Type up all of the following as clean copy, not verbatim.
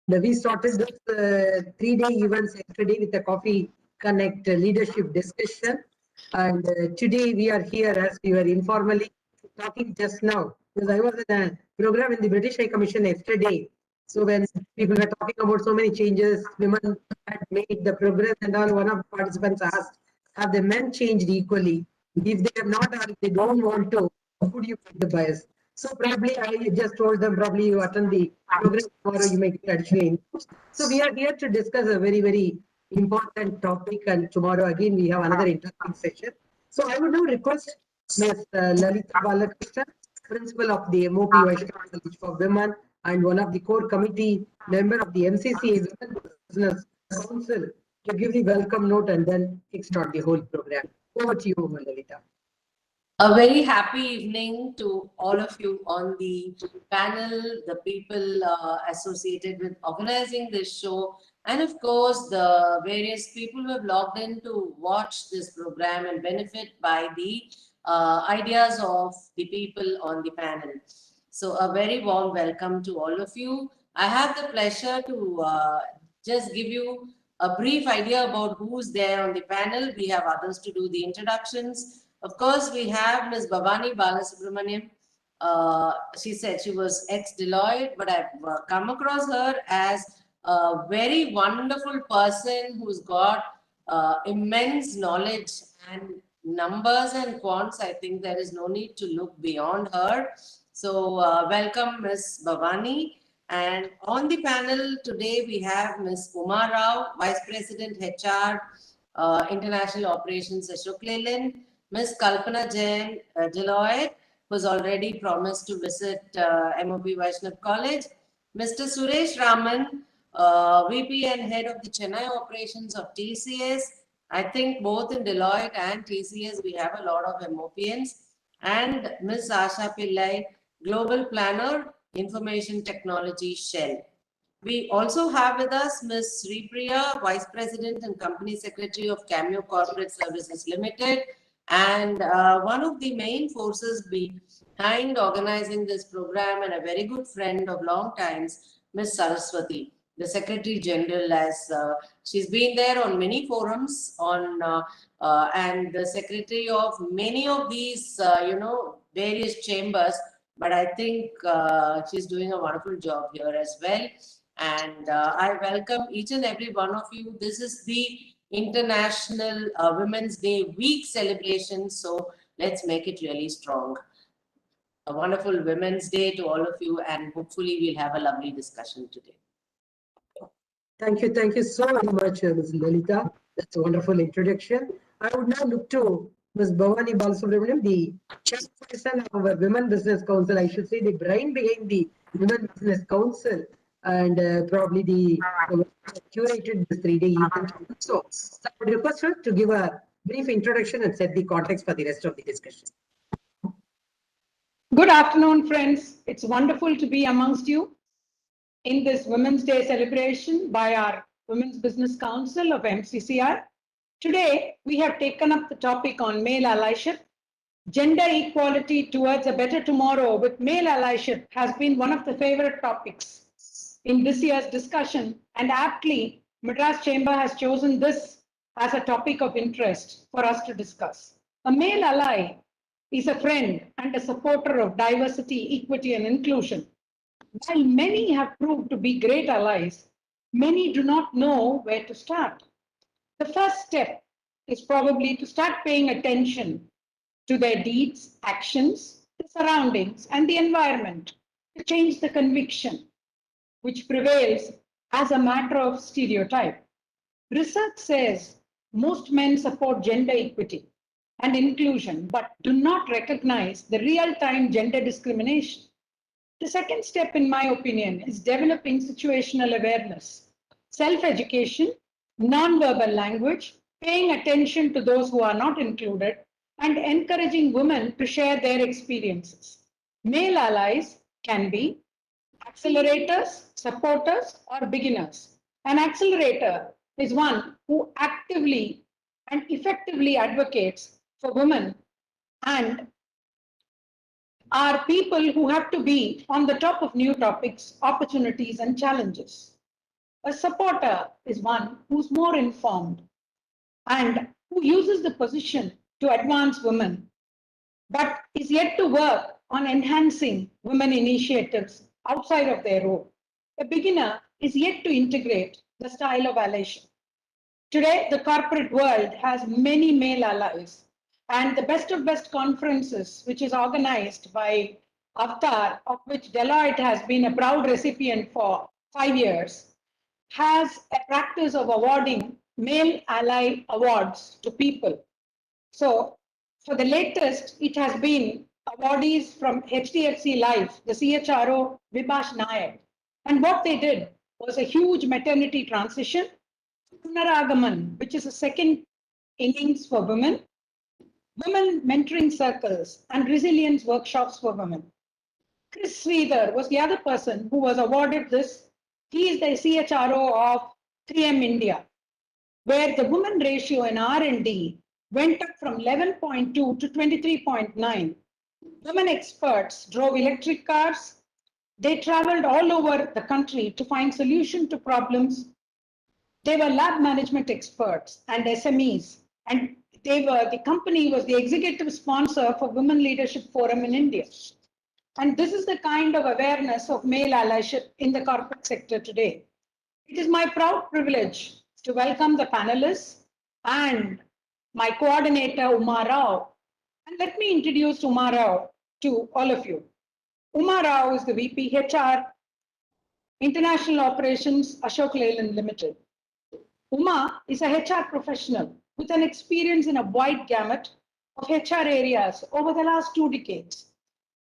We started this 3-day events yesterday with a coffee connect leadership discussion. And today we are here as we were informally talking just now, because I was in a program in the British High Commission yesterday. So when people were talking about so many changes, women had made the progress and all, one of the participants asked, have the men changed equally? If they have not, or if they don't want to, how could you make the bias? So probably I just told them, probably you attend the program tomorrow, you make it additional. So we are here to discuss a very, very important topic, and tomorrow again we have another interesting session. So I would now request Ms. Lalita Balakrishnan, principal of the MOP Vaishnav College for Women and one of the core committee member of the MCCA Women Business Council, to give the welcome note and then kickstart the whole program. Over to you, Lalita. A very happy evening to all of you on the panel, the people associated with organizing this show, and of course the various people who have logged in to watch this program and benefit by the ideas of the people on the panel. So a very warm welcome to all of you. I have the pleasure to just give you a brief idea about who's there on the panel. We have others to do the introductions. Of course, we have Ms. Bhavani Balasubramaniam. She said she was ex-Deloitte, but I've come across her as a very wonderful person who's got immense knowledge and numbers and quants. I think there is no need to look beyond her. So welcome, Ms. Bhavani. And on the panel today, we have Ms. Uma Rao, Vice President HR, International Operations, Ashok Leyland. Ms. Kalpana Jain, Deloitte, who's already promised to visit MOP Vaishnav College. Mr. Suresh Raman, VP and Head of the Chennai Operations of TCS. I think both in Deloitte and TCS, we have a lot of MOPians. And Ms. Asha Pillai, Global Planner, Information Technology, Shell. We also have with us Ms. Sri Priya, Vice President and Company Secretary of Cameo Corporate Services Limited, and one of the main forces behind organizing this program and a very good friend of long times, Ms. Saraswati, the Secretary General, as she's been there on many forums on and the Secretary of many of these, various chambers. But I think she's doing a wonderful job here as well. And I welcome each and every one of you. This is the International Women's Day week celebration, so let's make it really strong. A wonderful Women's Day to all of you, and hopefully we'll have a lovely discussion today. Thank you so very much, Ms. Lalita. That's a wonderful introduction. I would now look to Ms. Bhavani Balasubramaniam, the chairperson of our Women Business Council, I should say the brain behind the Women Business Council, and probably the curated this 3-day event. So I would request her to give a brief introduction and set the context for the rest of the discussion. Good afternoon, friends. It's wonderful to be amongst you in this Women's Day celebration by our Women's Business Council of MCCI. Today, we have taken up the topic on male allyship. Gender equality towards a better tomorrow with male allyship has been one of the favorite topics in this year's discussion, and aptly, Madras Chamber has chosen this as a topic of interest for us to discuss. A male ally is a friend and a supporter of diversity, equity, and inclusion. While many have proved to be great allies, many do not know where to start. The first step is probably to start paying attention to their deeds, actions, the surroundings, and the environment to change the conviction which prevails as a matter of stereotype. Research says most men support gender equity and inclusion, but do not recognize the real-time gender discrimination. The second step, in my opinion, is developing situational awareness, self-education, non-verbal language, paying attention to those who are not included, and encouraging women to share their experiences. Male allies can be accelerators, supporters, or beginners. An accelerator is one who actively and effectively advocates for women and are people who have to be on the top of new topics, opportunities, and challenges. A supporter is one who's more informed and who uses the position to advance women, but is yet to work on enhancing women initiatives outside of their role. A beginner is yet to integrate the style of allyship. Today, the corporate world has many male allies, and the Best of Best conferences, which is organized by Avatar, of which Deloitte has been a proud recipient for 5 years, has a practice of awarding male ally awards to people. So, for the latest, it has been awardees from HDFC Life, the CHRO Vibhash Nayak. And what they did was a huge maternity transition, Punaragaman, which is a second innings for women, women mentoring circles, and resilience workshops for women. Chris Sridhar was the other person who was awarded this. He is the CHRO of 3M India, where the women ratio in R&D went up from 11.2 to 23.9. Women experts drove electric cars. They traveled all over the country to find solutions to problems. They were lab management experts and SMEs, and the company was the executive sponsor for Women Leadership Forum in India. And this is the kind of awareness of male allyship in the corporate sector today. It is my proud privilege to welcome the panelists and my coordinator, Uma Rao. And let me introduce Uma Rao to all of you. Uma Rao is the VP HR, International Operations, Ashok Leyland Limited. Uma is a HR professional with an experience in a wide gamut of HR areas over the last 2 decades.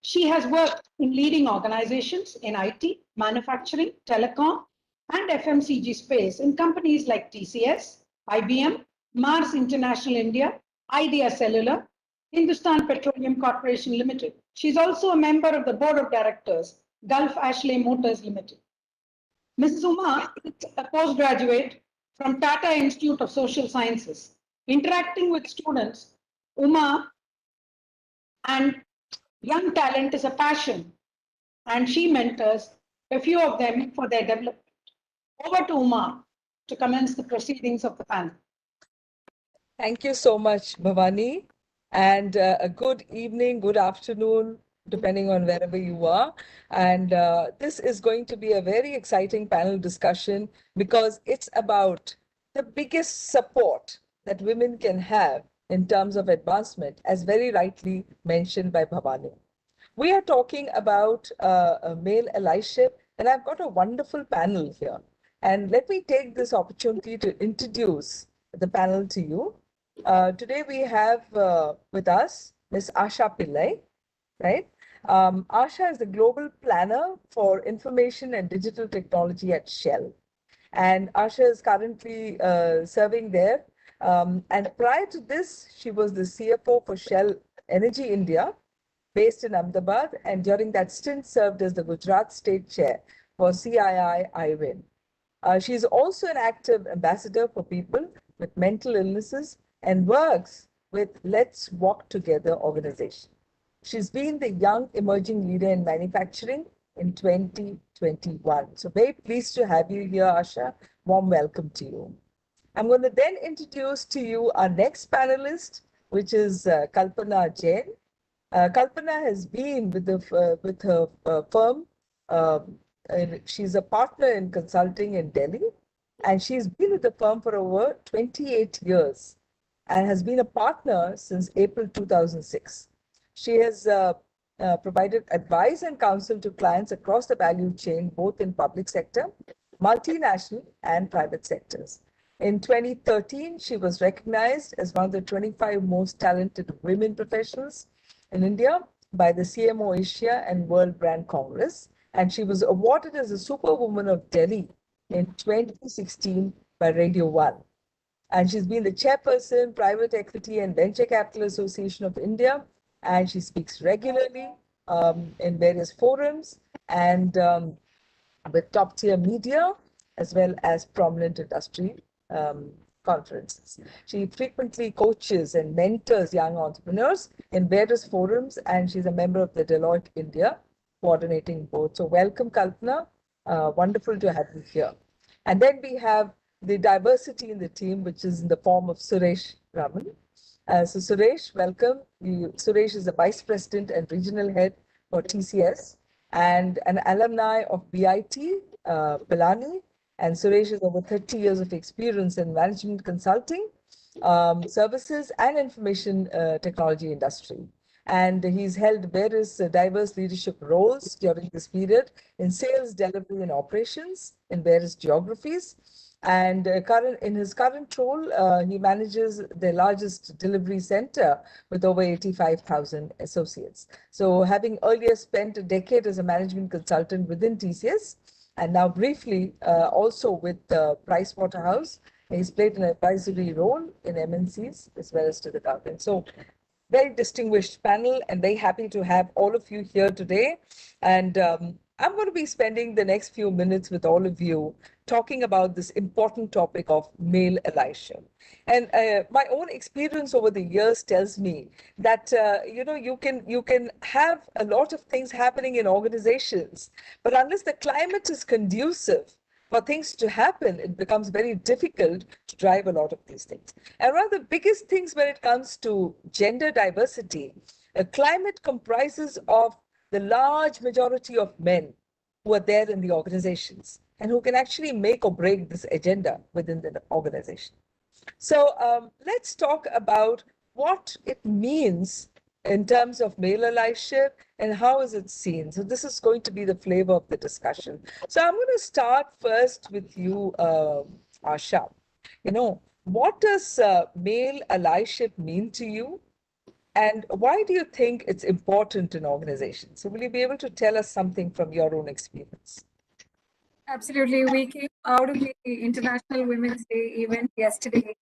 She has worked in leading organizations in IT, manufacturing, telecom, and FMCG space in companies like TCS, IBM, Mars International India, Idea Cellular, Hindustan Petroleum Corporation Limited. She's also a member of the board of directors, Gulf Ashley Motors Limited. Mrs. Uma is a postgraduate from Tata Institute of Social Sciences. Interacting with students, Uma and young talent is a passion, and she mentors a few of them for their development. Over to Uma to commence the proceedings of the panel. Thank you so much, Bhavani, and a good evening, good afternoon, depending on wherever you are. And this is going to be a very exciting panel discussion because it's about the biggest support that women can have in terms of advancement, as very rightly mentioned by Bhavani. We are talking about male allyship, and I've got a wonderful panel here. And let me take this opportunity to introduce the panel to you. Today we have with us Ms. Asha Pillai, right? Asha is the global planner for information and digital technology at Shell. And Asha is currently serving there. And prior to this, she was the CFO for Shell Energy India, based in Ahmedabad, and during that stint served as the Gujarat State Chair for CII IWIN. She is also an active ambassador for people with mental illnesses and works with Let's Walk Together organization. She's been the young emerging leader in manufacturing in 2021. So very pleased to have you here, Asha. Warm welcome to you. I'm going to then introduce to you our next panelist, which is Kalpana Jain. Kalpana has been with her firm. And she's a partner in consulting in Delhi, and she's been with the firm for over 28 years and has been a partner since April 2006. She has provided advice and counsel to clients across the value chain, both in public sector, multinational, and private sectors. In 2013, she was recognized as one of the 25 most talented women professionals in India by the CMO Asia and World Brand Congress, and she was awarded as a Superwoman of Delhi in 2016 by Radio 1. And she's been the chairperson, Private Equity and Venture Capital Association of India, and she speaks regularly in various forums and with top-tier media, as well as prominent industry conferences. She frequently coaches and mentors young entrepreneurs in various forums, and she's a member of the Deloitte India coordinating board. So welcome, Kalpana. Wonderful to have you here. And then we have the diversity in the team, which is in the form of Suresh Raman. So Suresh, welcome. Suresh is the Vice President and Regional Head for TCS and an alumni of BIT, Pilani. And Suresh has over 30 years of experience in management consulting, services and information technology industry. And he's held various diverse leadership roles during this period in sales, delivery, and operations in various geographies. And in his current role, he manages the largest delivery center with over 85,000 associates. So having earlier spent a decade as a management consultant within TCS, and now briefly also with Pricewaterhouse, he's played an advisory role in MNCs as well as to the government. So very distinguished panel and very happy to have all of you here today. And I'm going to be spending the next few minutes with all of you talking about this important topic of male allyship. And my own experience over the years tells me that you can have a lot of things happening in organizations, but unless the climate is conducive for things to happen, it becomes very difficult to drive a lot of these things. And one of the biggest things when it comes to gender diversity, a climate comprises of the large majority of men who are there in the organizations and who can actually make or break this agenda within the organization. So let's talk about what it means in terms of male allyship and how is it seen. So this is going to be the flavor of the discussion. So I'm going to start first with you, Asha. What does male allyship mean to you? And why do you think it's important in organizations? So will you be able to tell us something from your own experience? Absolutely. We came out of the International Women's Day event yesterday,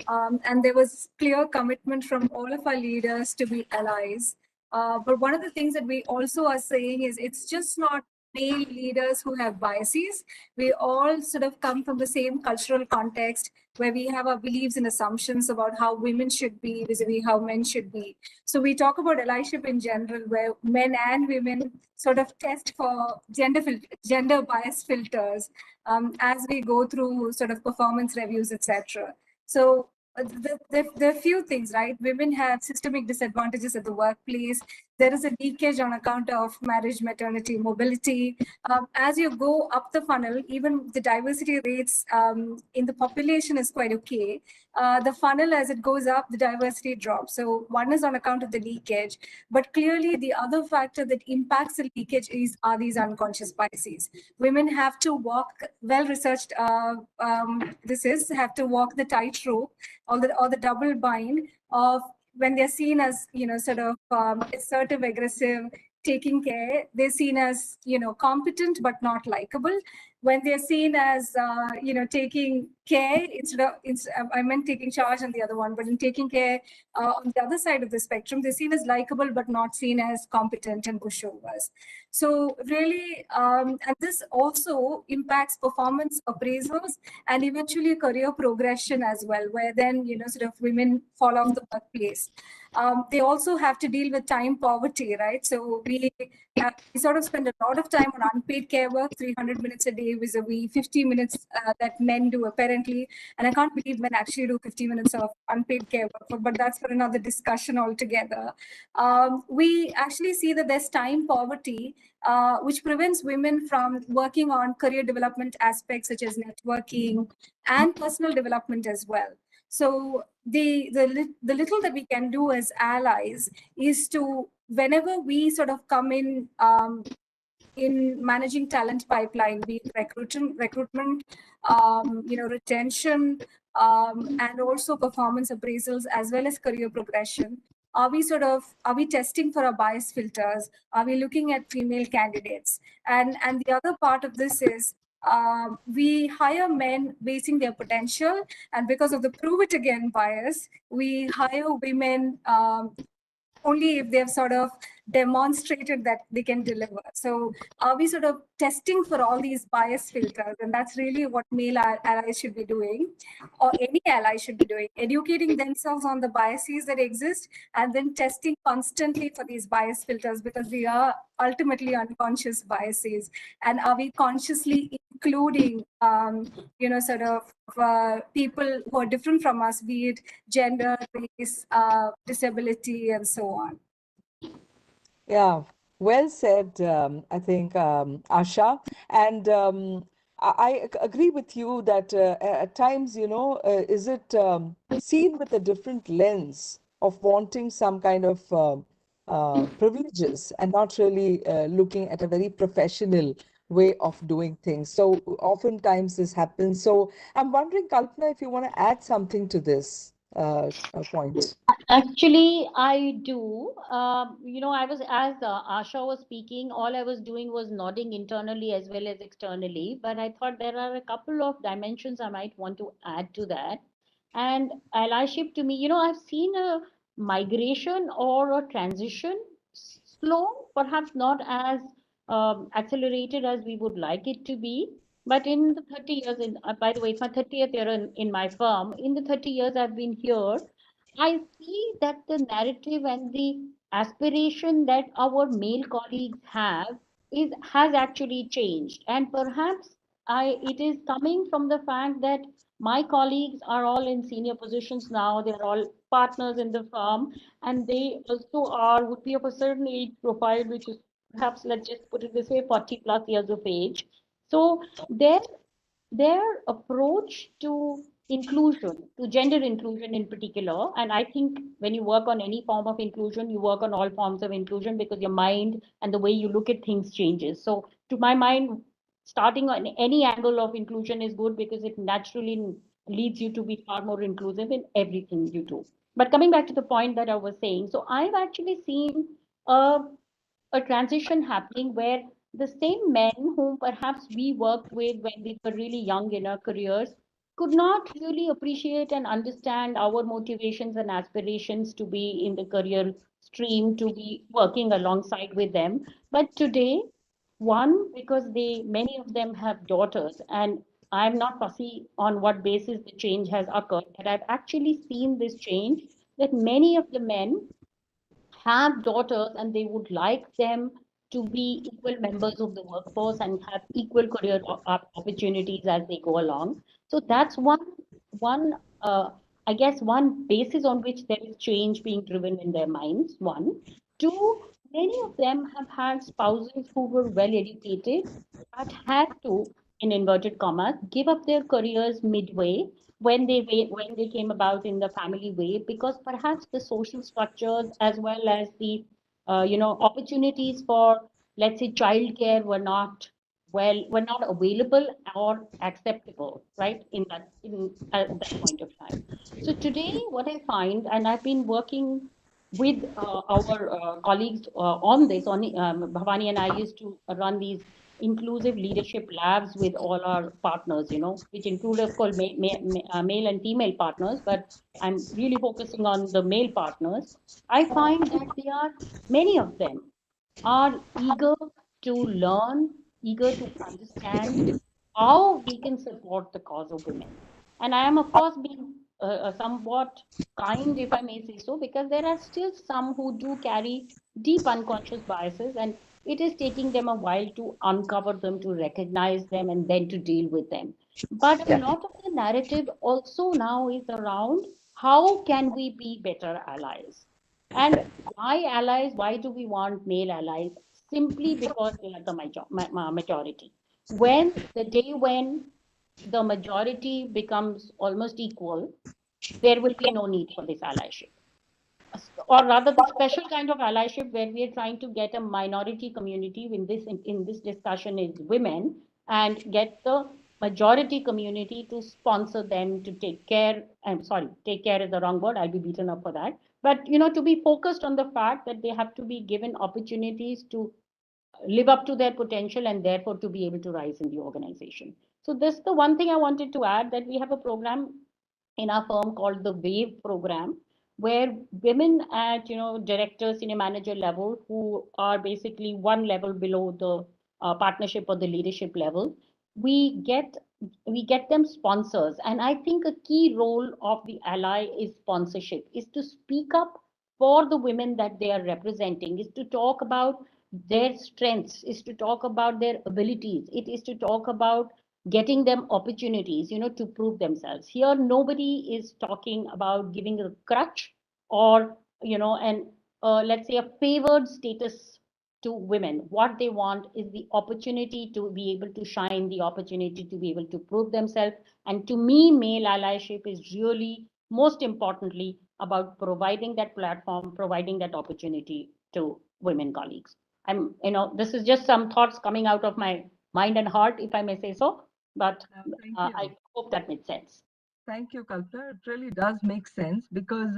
and there was clear commitment from all of our leaders to be allies. But one of the things that we also are saying is it's just not male leaders who have biases. We all sort of come from the same cultural context where we have our beliefs and assumptions about how women should be vis-a-vis how men should be. So we talk about allyship in general, where men and women sort of test for gender bias filters as we go through sort of performance reviews, etc. So there are a few things, right? Women have systemic disadvantages at the workplace. There is a leakage on account of marriage, maternity, mobility. As you go up the funnel, even the diversity rates in the population is quite okay. The funnel, as it goes up, the diversity drops. So one is on account of the leakage, but clearly the other factor that impacts the leakage are these unconscious biases. Women have to walk, well-researched, have to walk the tightrope or the double bind of when they're seen as, sort of assertive, aggressive, taking care, they're seen as, competent but not likable. When they're seen as, taking care, I meant taking charge on the other one, but in taking care on the other side of the spectrum, they're seen as likable but not seen as competent and pushovers. So really, and this also impacts performance appraisals and eventually career progression as well, where then, sort of women fall off the workplace. They also have to deal with time poverty, right? So we sort of spend a lot of time on unpaid care work, 300 minutes a day vis-a-vis 50 minutes that men do apparently. And I can't believe men actually do 50 minutes of unpaid care work, but that's for another discussion altogether. We actually see that there's time poverty, which prevents women from working on career development aspects such as networking and personal development as well. So the little that we can do as allies is to, whenever we sort of come in managing talent pipeline, be it recruitment, retention, and also performance appraisals as well as career progression. Are we testing for our bias filters? Are we looking at female candidates? And the other part of this is we hire men basing their potential, and because of the prove it again bias, we hire women only if they've sort of demonstrated that they can deliver. So are we sort of testing for all these bias filters? And that's really what male allies should be doing, or any ally should be doing, educating themselves on the biases that exist and then testing constantly for these bias filters, because they are ultimately unconscious biases. And are we consciously including, sort of people who are different from us, be it gender, race, disability, and so on? Yeah, well said, I think, Asha. And I agree with you that at times, is it seen with a different lens of wanting some kind of privileges and not really looking at a very professional way of doing things. So oftentimes this happens. So I'm wondering, Kalpana, if you want to add something to this point. Actually, I do. I was, as Asha was speaking, all I was doing was nodding internally as well as externally. But I thought there are a couple of dimensions I might want to add to that. And allyship to me, I've seen a migration or a transition, slow, perhaps not as accelerated as we would like it to be. But in the 30 years, by the way, it's my 30th year in my firm. In the 30 years I've been here, I see that the narrative and the aspiration that our male colleagues have has actually changed. And perhaps it is coming from the fact that my colleagues are all in senior positions now. They're all partners in the firm, and they also would be of a certain age profile, which is perhaps, let's just put it this way, 40 plus years of age. So their approach to inclusion, to gender inclusion in particular, and I think when you work on any form of inclusion, you work on all forms of inclusion because your mind and the way you look at things changes. So to my mind, starting on any angle of inclusion is good because it naturally leads you to be far more inclusive in everything you do. But coming back to the point that I was saying, so I've actually seen a a transition happening where the same men whom perhaps we worked with when we were really young in our careers could not really appreciate and understand our motivations and aspirations to be in the career stream, to be working alongside with them. But today, one, because many of them have daughters, and I'm not fussy on what basis the change has occurred, but I've actually seen this change that many of the men have daughters and they would like them to be equal members of the workforce and have equal career opportunities as they go along. So that's one I guess one basis on which there is change being driven in their minds. One, two, many of them have had spouses who were well educated but had to, in inverted commas, give up their careers midway when they came about in the family way, because perhaps the social structures as well as the opportunities for, let's say, childcare were not available or acceptable, right, in at that point of time. So today what I find, and I've been working with our colleagues on this, Bhavani and I used to run these inclusive leadership labs with all our partners, which include, of course, male and female partners, but I'm really focusing on the male partners. I find that many of them are eager to learn, eager to understand how we can support the cause of women. And I am, of course, being somewhat kind, if I may say so, because there are still some who do carry deep unconscious biases, and it is taking them a while to uncover them, to recognize them, and then to deal with them. But a Yeah. lot of the narrative also now is around how can we be better allies? And why allies? Why do we want male allies? Simply because they are the majority. When the majority becomes almost equal, there will be no need for this allyship. Or rather, the special kind of allyship where we are trying to get a minority community in this discussion is women, and get the majority community to sponsor them to take care. I'm sorry, take care is the wrong word. I'll be beaten up for that. But to be focused on the fact that they have to be given opportunities to live up to their potential and therefore to be able to rise in the organization. So this is the one thing I wanted to add, that we have a program in our firm called the WAVE program, where women at, director, senior manager level, who are basically one level below the partnership or the leadership level, we get them sponsors. And I think a key role of the ally is sponsorship, is to speak up for the women that they are representing, is to talk about their strengths, is to talk about their abilities, it is to talk about getting them opportunities, to prove themselves. Here, nobody is talking about giving a crutch or, and let's say a favored status to women. What they want is the opportunity to be able to shine, the opportunity to be able to prove themselves. And to me, male allyship is really most importantly about providing that platform, providing that opportunity to women colleagues. This is just some thoughts coming out of my mind and heart, if I may say so, but Thank I you. hope that made sense. Thank you, Kalpana. It really does make sense because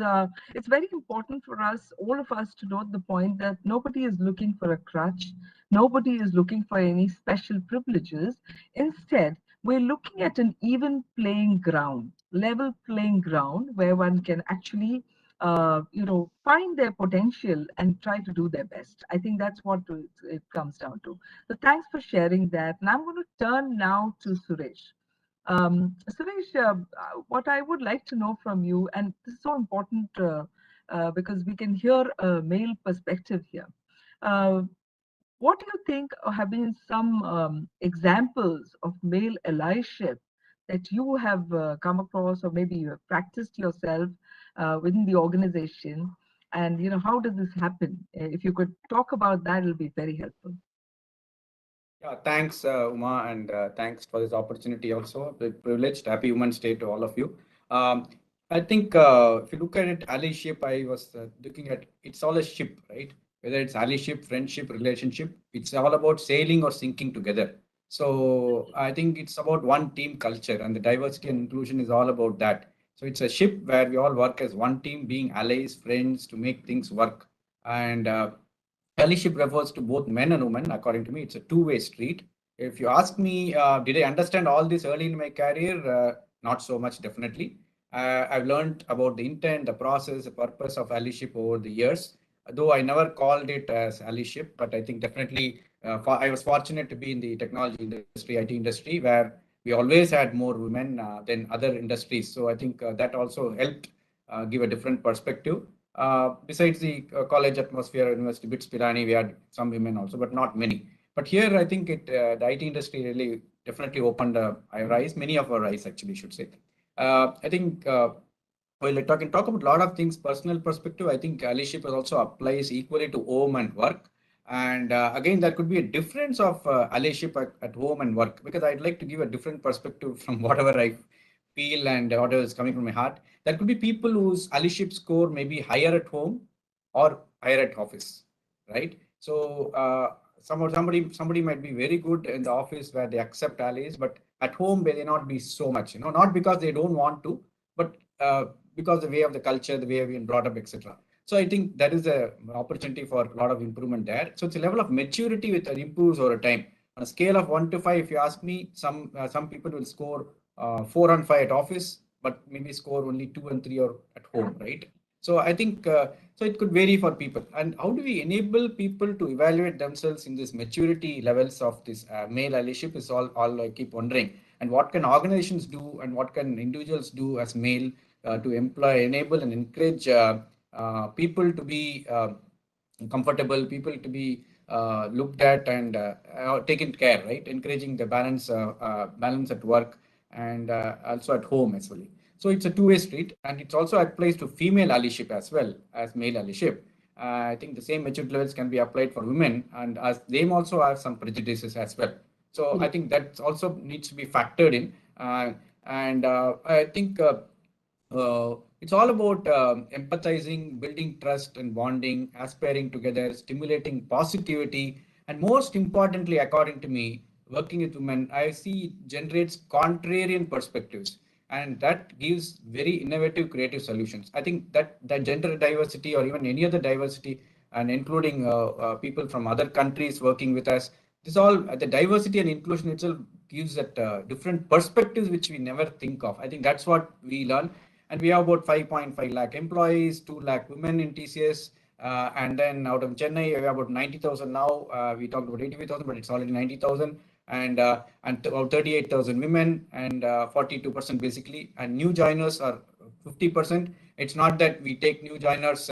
it's very important for us, all of us, to note the point that nobody is looking for a crutch. Nobody is looking for any special privileges. Instead, we're looking at an even playing ground, level playing ground, where one can actually, find their potential and try to do their best. I think that's what it comes down to. So thanks for sharing that. And I'm going to turn now to Suresh. Suresh, what I would like to know from you, and this is so important because we can hear a male perspective here. Uh, what do you think have been some examples of male allyship that you have come across, or maybe you have practiced yourself within the organization? And how does this happen? If you could talk about that, it'll be very helpful. Yeah, thanks, Uma, and thanks for this opportunity also. The privileged, happy Women's Day to all of you. I think if you look at it, allyship, I was looking at, it's all a ship, right? Whether it's allyship, friendship, relationship, it's all about sailing or sinking together. So I think it's about one team culture, and the diversity and inclusion is all about that. So it's a ship where we all work as one team, being allies, friends, to make things work. And allyship refers to both men and women. According to me, it's a two-way street. If you ask me, did I understand all this early in my career? Not so much, definitely. I've learned about the intent, the process, the purpose of allyship over the years. Though I never called it as allyship, but I think definitely I was fortunate to be in the technology industry, IT industry, where we always had more women than other industries. So I think that also helped give a different perspective. Besides the college atmosphere, University BITS Pilani, we had some women also, but not many. But here, I think the IT industry really definitely opened our eyes, many of our eyes, actually, should say. I think well, talk about a lot of things, personal perspective. I think allyship also applies equally to home and work. And again, there could be a difference of allyship at home and work, because I'd like to give a different perspective from whatever I feel and whatever is coming from my heart. There could be people whose allyship score may be higher at home or higher at office, right? So somebody might be very good in the office where they accept allies, but at home they may not be so much. Not because they don't want to, but because the way of the culture, the way we've been brought up, etc. So I think that is an opportunity for a lot of improvement there. So it's a level of maturity which improves over time. On a scale of 1 to 5, if you ask me, some people will score 4 and 5 at office, but maybe score only 2 and 3 or at home, right? So I think so it could vary for people. And how do we enable people to evaluate themselves in this maturity levels of this male allyship is all I keep wondering. And what can organizations do, and what can individuals do as male to enable and encourage people to be comfortable, people to be looked at and taken care, right? Encouraging the balance at work and also at home as well. So it's a two-way street, and it also applies to female allyship as well as male allyship. I think the same maturity levels can be applied for women, and as they also have some prejudices as well. So I think that also needs to be factored in. And I think it's all about empathizing, building trust and bonding, aspiring together, stimulating positivity, and most importantly, according to me, working with women, I see generates contrarian perspectives, and that gives very innovative, creative solutions. I think that gender diversity or even any other diversity, and including people from other countries working with us, this all the diversity and inclusion itself gives that different perspectives which we never think of. I think that's what we learn. And we have about 5.5 lakh employees, 2 lakh women in TCS. And then out of Chennai, we have about 90,000 now. We talked about 85,000, but it's already 90,000. And about 38,000 women and 42% basically. And new joiners are 50%. It's not that we take new joiners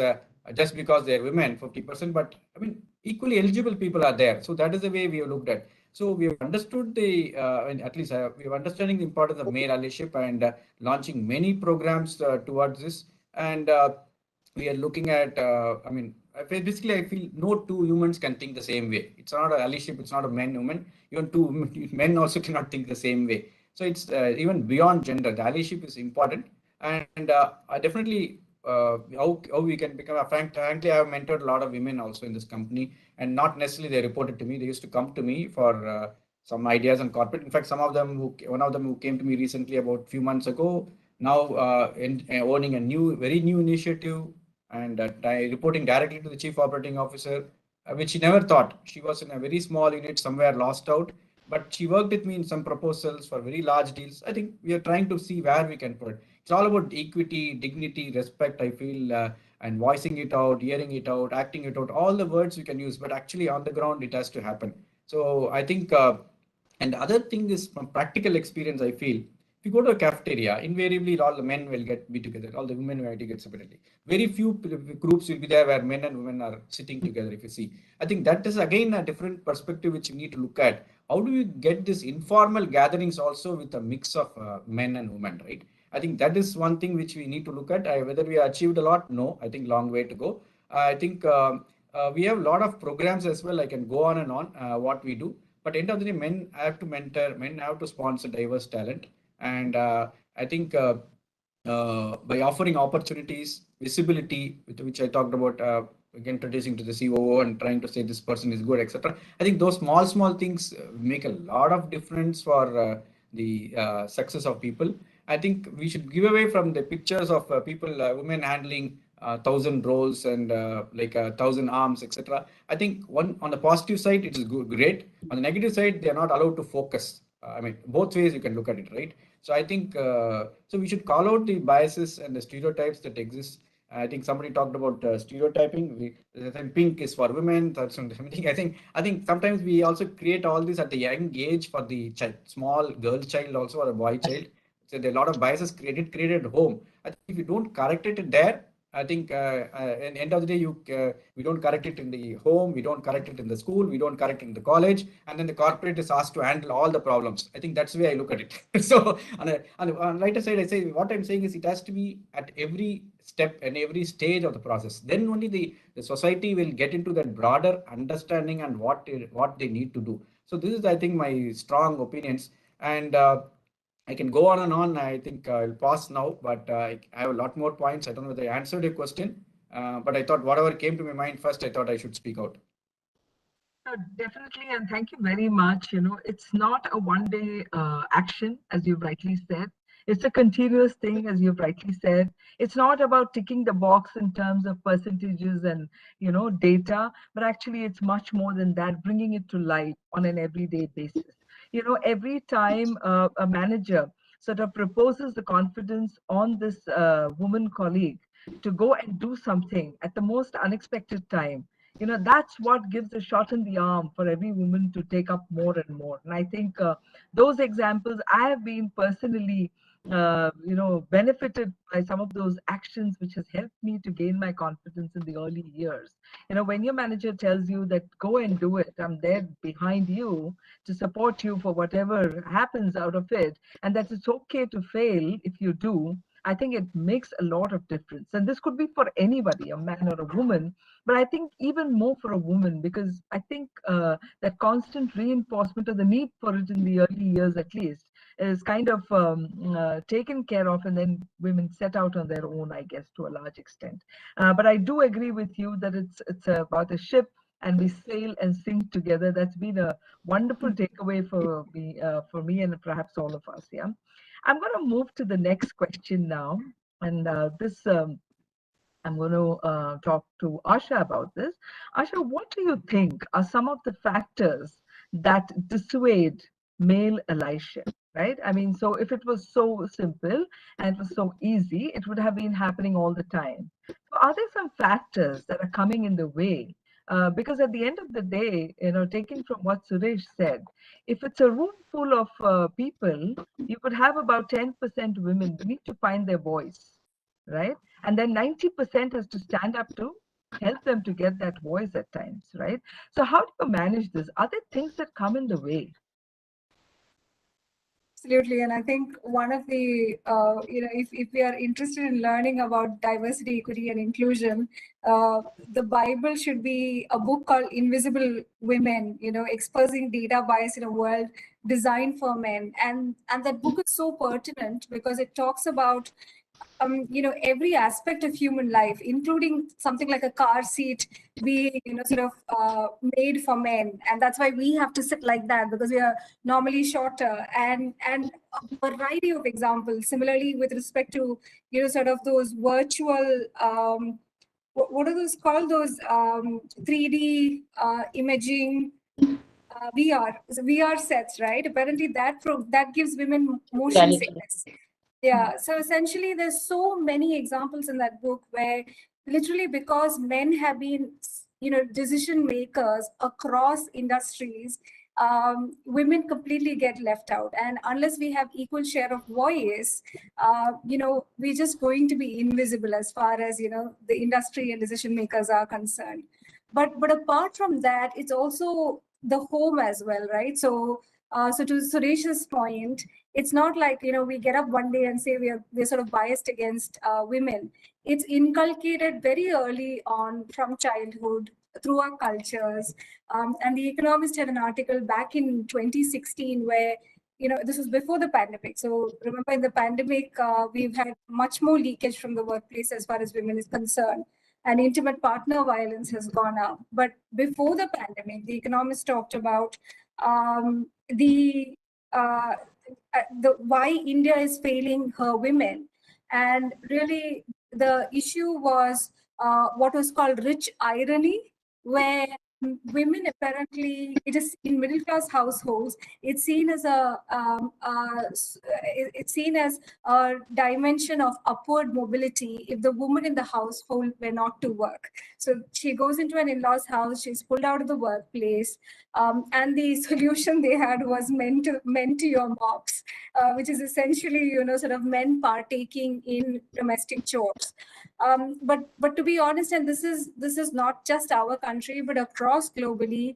just because they're women, 50%, but I mean, equally eligible people are there. So that is the way we have looked at. So we have understood the, at least we have understanding the importance of male allyship and launching many programs towards this. And we are looking at, I mean, basically, I feel no two humans can think the same way. It's not a allyship, it's not a man woman. Even two men also cannot think the same way. So it's even beyond gender. The allyship is important. And I definitely, how we can become, frankly, I have mentored a lot of women also in this company, and not necessarily they reported to me. They used to come to me for some ideas on corporate. In fact, one of them who came to me recently about a few months ago, now owning a very new initiative and reporting directly to the chief operating officer, which she never thought. She was in a very small unit somewhere lost out, but she worked with me in some proposals for very large deals. I think we are trying to see where we can put it. It's all about equity, dignity, respect, I feel, and voicing it out, hearing it out, acting it out, all the words we can use, but actually on the ground, it has to happen. So I think, and the other thing is from practical experience, I feel, if you go to a cafeteria, invariably all the men will be together, all the women will get separately. Very few groups will be there where men and women are sitting together, if you see. I think that is again a different perspective which you need to look at. How do you get this informal gatherings also with a mix of men and women, right? I think that is one thing which we need to look at. Whether we achieved a lot, no, I think long way to go. I think we have a lot of programs as well. I can go on and on what we do. But end of the day, men have to mentor, men have to sponsor diverse talent. And I think by offering opportunities, visibility, with which I talked about, introducing to the COO and trying to say this person is good, etc. I think those small things make a lot of difference for the success of people. I think we should give away from the pictures of people, women handling 1,000 roles and like 1,000 arms, etc. I think on the positive side, it is great. On the negative side, they are not allowed to focus. I mean, both ways you can look at it, right? So I think so we should call out the biases and the stereotypes that exist. I think somebody talked about stereotyping. Pink is for women. That's something. I think sometimes we also create all this at the young age for the small girl child also, or a boy child. So there are a lot of biases created at home. I think if you don't correct it there, I think at the end of the day, we don't correct it in the home, we don't correct it in the school, we don't correct it in the college, and then the corporate is asked to handle all the problems. I think that's the way I look at it. So on the lighter side, I say what I'm saying is it has to be at every step and every stage of the process. Then only the society will get into that broader understanding and what they need to do. So this is, I think, my strong opinions. And I can go on and on. I think I'll pause now, but I have a lot more points. I don't know whether I answered your question, but I thought whatever came to my mind first, I thought I should speak out. Definitely, and thank you very much. It's not a one-day action, as you've rightly said. It's a continuous thing, as you've rightly said. It's not about ticking the box in terms of percentages and data, but actually it's much more than that, bringing it to life on an everyday basis. Every time a manager sort of proposes the confidence on this woman colleague to go and do something at the most unexpected time, that's what gives a shot in the arm for every woman to take up more and more. And I think those examples, I have been personally benefited by some of those actions, which has helped me to gain my confidence in the early years. When your manager tells you that go and do it, I'm there behind you to support you for whatever happens out of it, and that it's okay to fail if you do. I think it makes a lot of difference. And this could be for anybody, a man or a woman, but I think even more for a woman, because I think that constant reinforcement of the need for it in the early years, at least, is kind of taken care of, and then women set out on their own, I guess, to a large extent. But I do agree with you that it's about a ship, and we sail and sink together. That's been a wonderful takeaway for me and perhaps all of us. Yeah, I'm going to move to the next question now, and this. I'm going to talk to Asha about this. Asha, what do you think are some of the factors that dissuade male allyship, right? I mean, so if it was so simple and it was so easy, it would have been happening all the time. So are there some factors that are coming in the way? Because at the end of the day, taking from what Suresh said, if it's a room full of people, you could have about 10% women who need to find their voice, right? And then 90% has to stand up to help them to get that voice at times, right? So how do you manage this? Are there things that come in the way? Absolutely, and I think one of the, if we are interested in learning about diversity, equity, and inclusion, the Bible should be a book called Invisible Women, exposing data bias in a world designed for men. And that book is so pertinent because it talks about every aspect of human life, including something like a car seat being, made for men. And that's why we have to sit like that, because we are normally shorter, and a variety of examples. Similarly, with respect to, sort of those virtual, what are those called? Those 3D imaging, VR sets, right? Apparently that gives women motion Reality. sickness. Yeah, so essentially there's so many examples in that book where literally, because men have been, decision makers across industries, women completely get left out. And unless we have equal share of voice, we're just going to be invisible as far as, the industry and decision makers are concerned. But apart from that, it's also the home as well, right? So to Suresh's point, it's not like, we get up one day and say we're sort of biased against women. It's inculcated very early on from childhood through our cultures. And The Economist had an article back in 2016 where, this was before the pandemic. So remember, in the pandemic, we've had much more leakage from the workplace as far as women is concerned, and intimate partner violence has gone up. But before the pandemic, The Economist talked about the why India is failing her women. And really, the issue was what was called rich irony, where women apparently, it is in middle class households, it's seen as it's seen as a dimension of upward mobility if the woman in the household were not to work. So she goes into an in-laws house, she's pulled out of the workplace, and the solution they had was men to your mops, which is essentially, sort of men partaking in domestic chores. But to be honest, and this is not just our country, but across globally,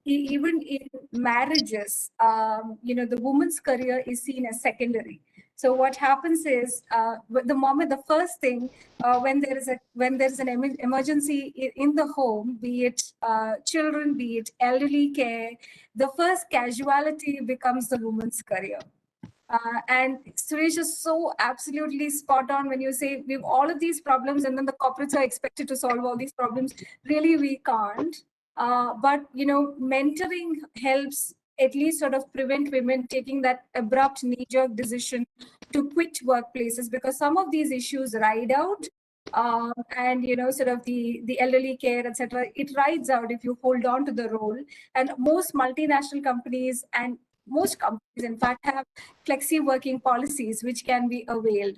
even in marriages, the woman's career is seen as secondary. So what happens is, the first thing, when there's an emergency in the home, be it children, be it elderly care, the first casualty becomes the woman's career. And Suresh is so absolutely spot on when you say we have all of these problems and then the corporates are expected to solve all these problems. Really, we can't. But mentoring helps at least sort of prevent women taking that abrupt knee-jerk decision to quit workplaces, because some of these issues ride out. And sort of the elderly care, etc., it rides out if you hold on to the role. And most multinational companies, and most companies in fact, have flexi working policies which can be availed.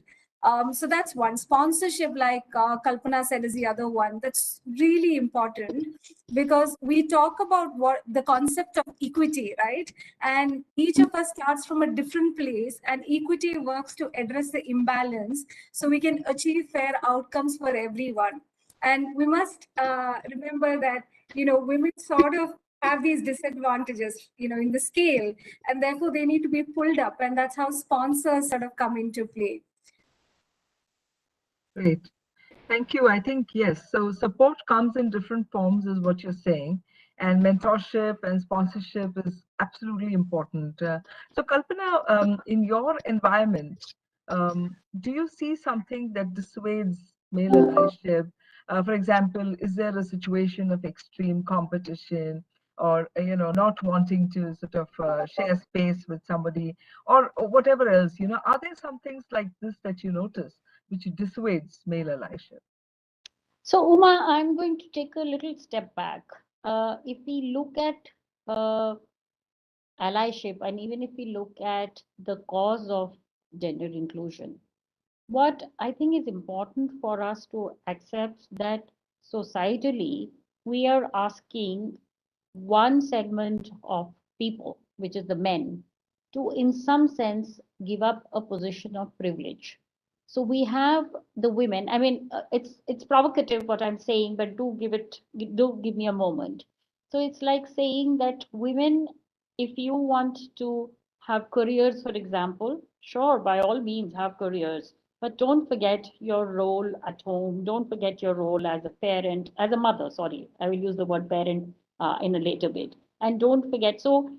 So that's one. Sponsorship, like Kalpana said, is the other one that's really important, because we talk about what the concept of equity, right? And each of us starts from a different place, and equity works to address the imbalance so we can achieve fair outcomes for everyone. And we must remember that, women sort of have these disadvantages, in the scale, and therefore they need to be pulled up, and that's how sponsors sort of come into play. Great. Thank you. I think, yes. So support comes in different forms is what you're saying. And mentorship and sponsorship is absolutely important. So Kalpana, in your environment, do you see something that dissuades male allyship? For example, is there a situation of extreme competition, or not wanting to sort of share space with somebody, or whatever else? Are there some things like this that you notice which dissuades male allyship? So, Uma, I'm going to take a little step back. If we look at allyship, and even if we look at the cause of gender inclusion, what I think is important for us to accept that societally we are asking one segment of people, which is the men, to in some sense give up a position of privilege. So we have the women. I mean, it's provocative what I'm saying, but do give me a moment. So it's like saying that women, if you want to have careers, for example, sure, by all means have careers, but don't forget your role at home. Don't forget your role as a parent, as a mother. Sorry, I will use the word parent in a later bit. And don't forget, so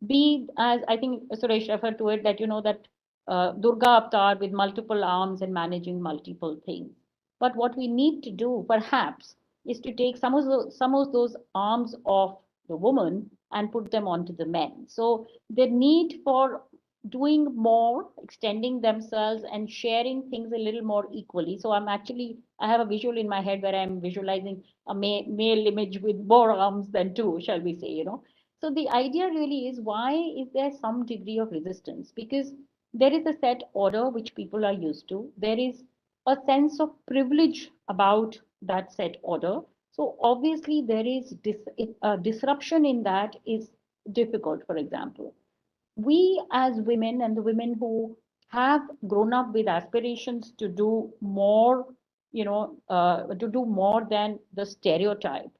be, as I think Suresh referred to it, that that Durga avatar with multiple arms and managing multiple things. But what we need to do, perhaps, is to take some of those arms of the woman and put them onto the men. So the need for doing more, extending themselves and sharing things a little more equally. So I have a visual in my head where I'm visualizing a male image with more arms than two, shall we say. So the idea really is, why is there some degree of resistance? Because there is a set order which people are used to. There is a sense of privilege about that set order. So obviously there is disruption in that is difficult. For example, we as women and the women who have grown up with aspirations to do more, to do more than the stereotype,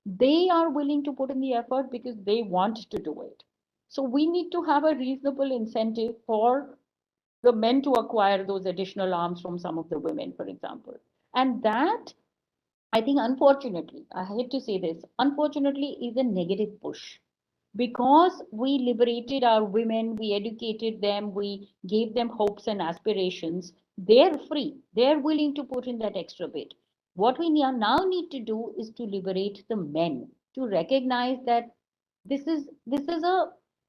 they are willing to put in the effort because they want to do it. So we need to have a reasonable incentive for the men to acquire those additional arms from some of the women, for example. And that, I think, unfortunately, I hate to say this, unfortunately, is a negative push. Because we liberated our women, we educated them, we gave them hopes and aspirations, they're free. They're willing to put in that extra bit. What we now need to do is to liberate the men, to recognize that this is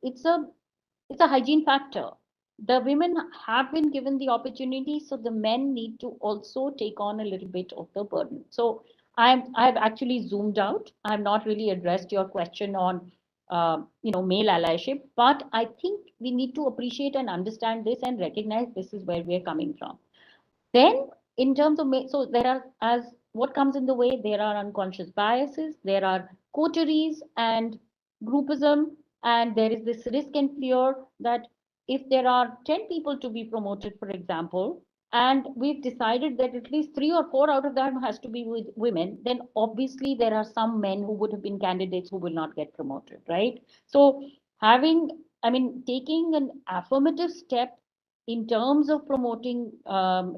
it's a it's a hygiene factor. The women have been given the opportunity, so the men need to also take on a little bit of the burden. So I've actually zoomed out. I've not really addressed your question on male allyship, but I think we need to appreciate and understand this and recognize this is where we're coming from. Then, in terms of, so there are, as what comes in the way, there are unconscious biases, there are coteries and groupism, and there is this risk and fear that if there are 10 people to be promoted, for example, and we've decided that at least 3 or 4 out of them has to be with women, then obviously there are some men who would have been candidates who will not get promoted, right? So taking an affirmative step in terms of promoting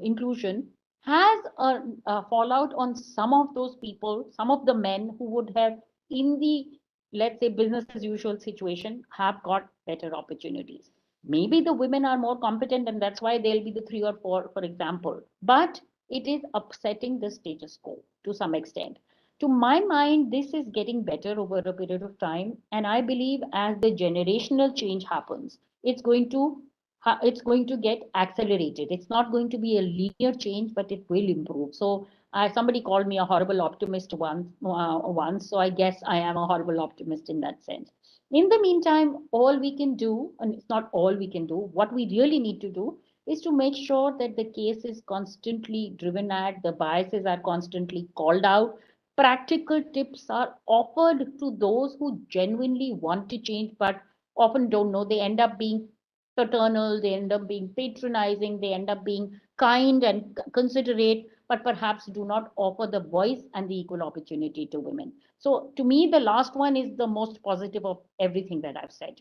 inclusion has a fallout on some of those people, some of the men who would have, in the, let's say, business as usual situation, have got better opportunities. Maybe the women are more competent and that's why they'll be the 3 or 4, for example. But it is upsetting the status quo to some extent. To my mind, this is getting better over a period of time. And I believe as the generational change happens, it's going to get accelerated. It's not going to be a linear change, but it will improve. So somebody called me a horrible optimist once. So I guess I am a horrible optimist in that sense. In the meantime, all we can do, and it's not all we can do, what we really need to do is to make sure that the case is constantly driven at, the biases are constantly called out, practical tips are offered to those who genuinely want to change but often don't know. They end up being paternal, they end up being patronizing, they end up being kind and considerate, but perhaps do not offer the voice and the equal opportunity to women. So to me, the last one is the most positive of everything that I've said.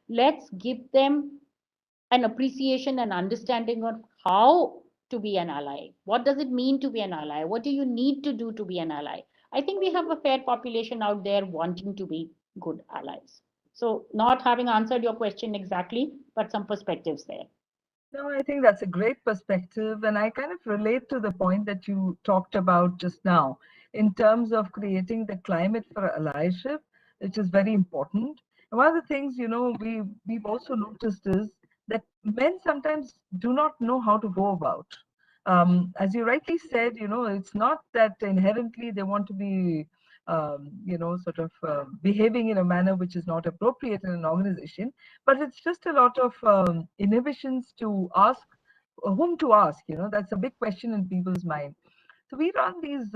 Let's give them an appreciation and understanding of how to be an ally. What does it mean to be an ally? What do you need to do to be an ally? I think we have a fair population out there wanting to be good allies. So not having answered your question exactly, but some perspectives there. No, I think that's a great perspective. And I kind of relate to the point that you talked about just now in terms of creating the climate for allyship, which is very important. And one of the things, we've also noticed is that men sometimes do not know how to go about. As you rightly said, it's not that inherently they want to be sort of behaving in a manner which is not appropriate in an organization. But it's just a lot of inhibitions to ask whom to ask. That's a big question in people's mind. So we run these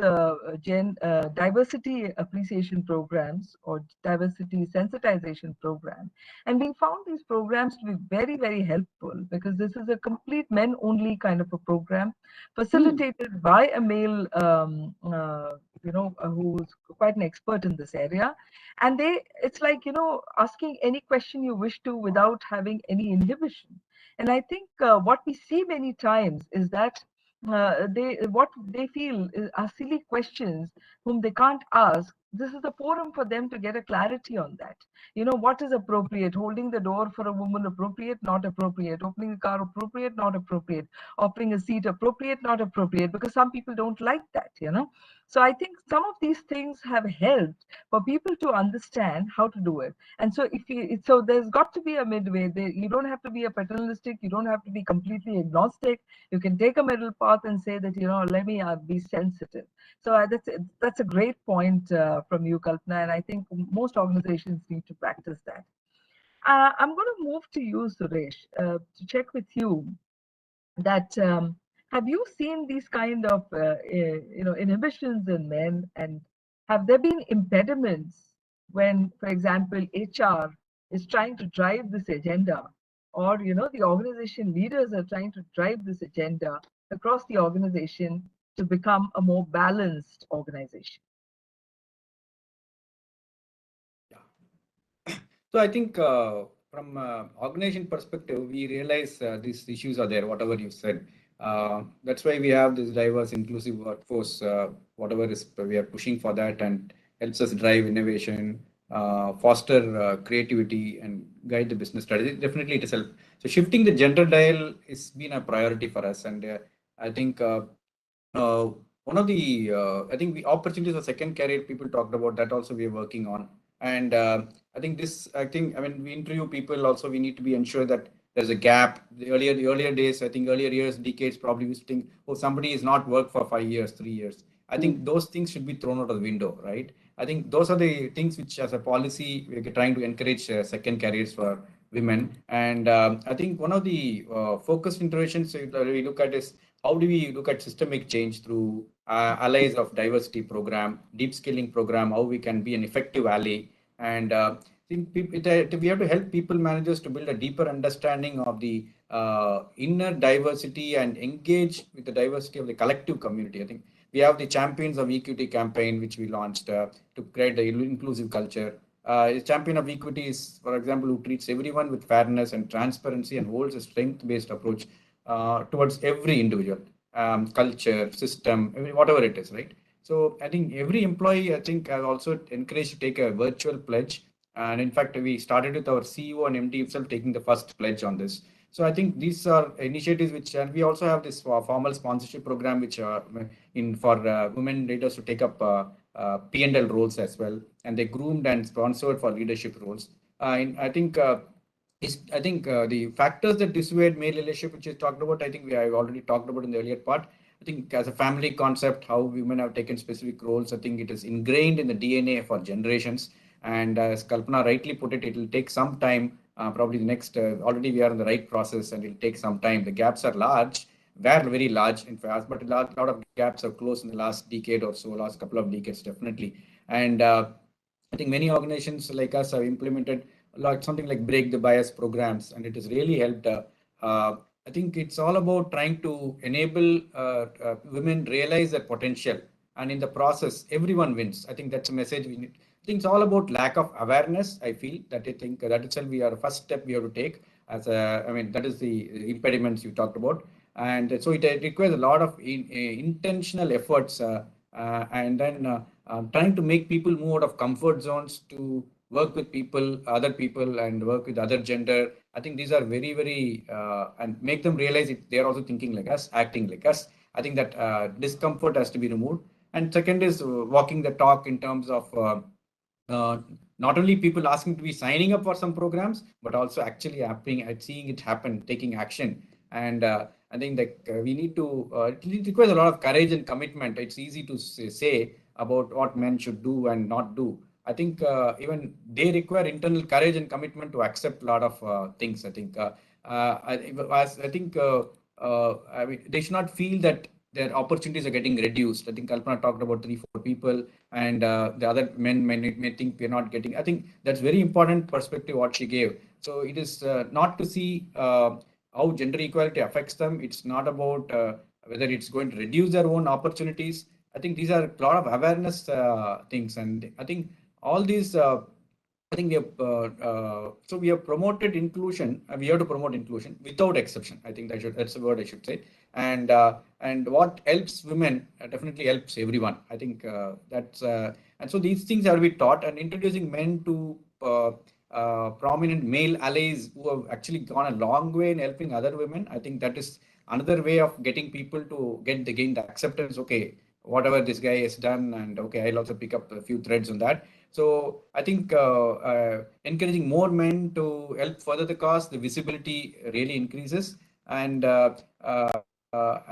diversity appreciation programs or diversity sensitization program. And we found these programs to be very, very helpful because this is a complete men only kind of a program facilitated by a male, who's quite an expert in this area. And it's like, asking any question you wish to without having any inhibition. And I think what we see many times is that what they feel are silly questions whom they can't ask. This is the forum for them to get a clarity on that. What is appropriate? Holding the door for a woman appropriate, not appropriate. Opening the car appropriate, not appropriate. Offering a seat appropriate, not appropriate, because some people don't like that. So I think some of these things have helped for people to understand how to do it. And so so there's got to be a midway. You don't have to be a paternalistic. You don't have to be completely agnostic. You can take a middle path and say that, let me be sensitive. So that's a great point from you, Kalpana, and I think most organizations need to practice that. I'm going to move to you, Suresh, to check with you that have you seen these kind of inhibitions in men, and have there been impediments when, for example, HR is trying to drive this agenda, or the organization leaders are trying to drive this agenda across the organization to become a more balanced organization? So I think from organization perspective, we realize these issues are there, whatever you said. That's why we have this diverse, inclusive workforce, whatever is we are pushing for that, and helps us drive innovation, foster creativity, and guide the business strategy. Definitely, it is help. So shifting the gender dial has been a priority for us, and I think one of the I think the opportunities for second career people talked about that also we are working on. And I think when we interview people also, we need to be ensure that there's a gap. The earlier days, I think earlier years, decades, probably we think, oh, somebody is not worked for 5 years, 3 years. I think those things should be thrown out of the window, right? I think those are the things which, as a policy, we're trying to encourage second careers for women. And I think one of the focused interventions we look at is how do we look at systemic change through allies of diversity program, deep skilling program, how we can be an effective ally. And I think we have to help people managers to build a deeper understanding of the inner diversity and engage with the diversity of the collective community. I think we have the Champions of Equity campaign, which we launched to create an inclusive culture. A champion of equity is, for example, who treats everyone with fairness and transparency and holds a strength-based approach towards every individual, culture, system, whatever it is, right? So I think every employee, I think, are also encouraged to take a virtual pledge. And in fact, we started with our CEO and MD himself taking the first pledge on this. So I think these are initiatives which, and we also have this formal sponsorship program, which for women leaders to take up P&L roles as well, and they groomed and sponsored for leadership roles. And I think the factors that dissuade male leadership, which is talked about, I think I've already talked about in the earlier part. I think as a family concept, how women have taken specific roles, I think it is ingrained in the DNA for generations. And as Kalpana rightly put it, it will take some time, probably the next, already we are in the right process, and it will take some time. The gaps are large, were very large in fact, but a lot of gaps have closed in the last decade or so, last couple of decades, definitely. And I think many organizations like us have implemented something like break the bias programs, and it has really helped. I think it's all about trying to enable women realize their potential, and in the process, everyone wins. I think that's a message we need. I think it's all about lack of awareness. I feel that that itself we are the first step we have to take. That is the impediments you talked about, and so it requires a lot of intentional efforts, and then trying to make people move out of comfort zones to work with other people, and work with other gender. I think these are very, very, and make them realize they're also thinking like us, acting like us. I think that discomfort has to be removed. And second is walking the talk in terms of not only people asking to be signing up for some programs, but also actually happening, seeing it happen, taking action. And I think that we need to, it requires a lot of courage and commitment. It's easy to say, about what men should do and not do. I think even they require internal courage and commitment to accept a lot of things. I think I think I mean, they should not feel that their opportunities are getting reduced. I think Kalpana talked about 3-4 people, and the other men may think we're not getting. I think that's very important perspective what she gave. So it is not to see how gender equality affects them. It's not about whether it's going to reduce their own opportunities. I think these are a lot of awareness things, and I think all these. I think we have so we have promoted inclusion. We have to promote inclusion without exception. I think that's the word I should say. And what helps women definitely helps everyone. I think that's and so these things have to be taught, and introducing men to prominent male allies who have actually gone a long way in helping other women. I think that is another way of getting people to gain the acceptance. Okay, whatever this guy has done, and okay, I'll also pick up a few threads on that. So I think encouraging more men to help further the cause, the visibility really increases. And I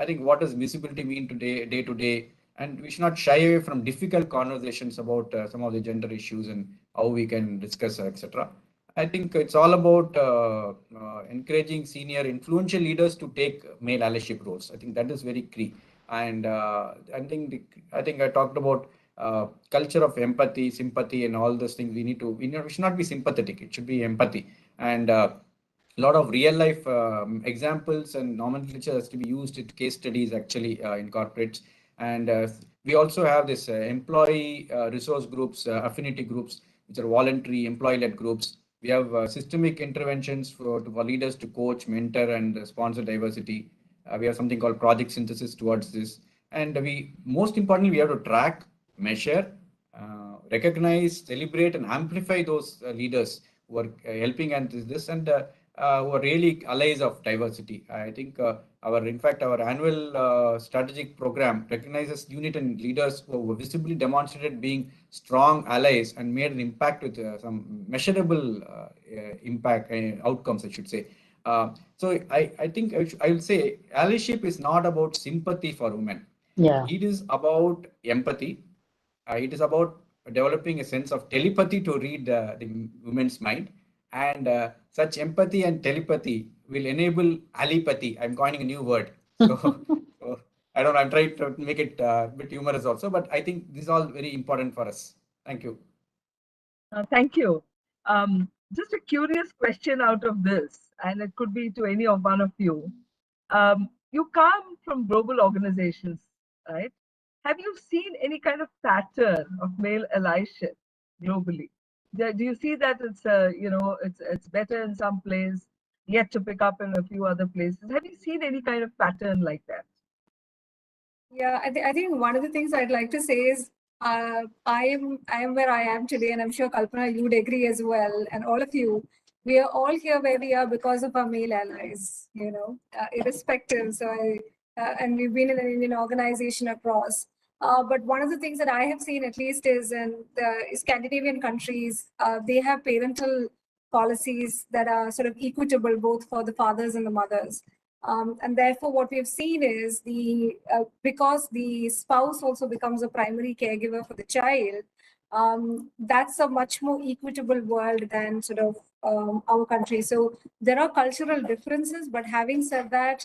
think what does visibility mean today, day to day? And we should not shy away from difficult conversations about some of the gender issues and how we can discuss, etc. I think it's all about encouraging senior influential leaders to take male allyship roles. I think that is very key. And I think I talked about culture of empathy, sympathy, and all those things. We should not be sympathetic. It should be empathy. And a lot of real life examples and nomenclature has to be used in case studies actually in corporates. And we also have this employee resource groups, affinity groups, which are voluntary employee-led groups. We have systemic interventions for leaders to coach, mentor, and sponsor diversity. We have something called project synthesis towards this. And most importantly, we have to track, measure, recognize, celebrate, and amplify those leaders who are helping and who are really allies of diversity. I think in fact, our annual strategic program recognizes unit and leaders who have visibly demonstrated being strong allies and made an impact with some measurable impact outcomes, I should say. So I think I will say allyship is not about sympathy for women. Yeah. It is about empathy. It is about developing a sense of telepathy to read the women's mind. And such empathy and telepathy will enable allipathy. I'm coining a new word. So I don't know, I'm trying to make it a bit humorous also, but I think this is all very important for us. Thank you. Thank you. Just a curious question out of this, and it could be to any of one of you. You come from global organizations, right? Have you seen any kind of pattern of male allyship globally? Do you see that it's it's better in some place, yet to pick up in a few other places? Have you seen any kind of pattern like that? Yeah, I think one of the things I'd like to say is I am where I am today, and I'm sure Kalpana, you would agree as well, and all of you. We are all here where we are because of our male allies, irrespective. So and we've been in an Indian organization across. But one of the things that I have seen, at least, is in the Scandinavian countries, they have parental policies that are sort of equitable both for the fathers and the mothers. And therefore, what we've seen is because the spouse also becomes a primary caregiver for the child, that's a much more equitable world than sort of our country. So there are cultural differences, but having said that,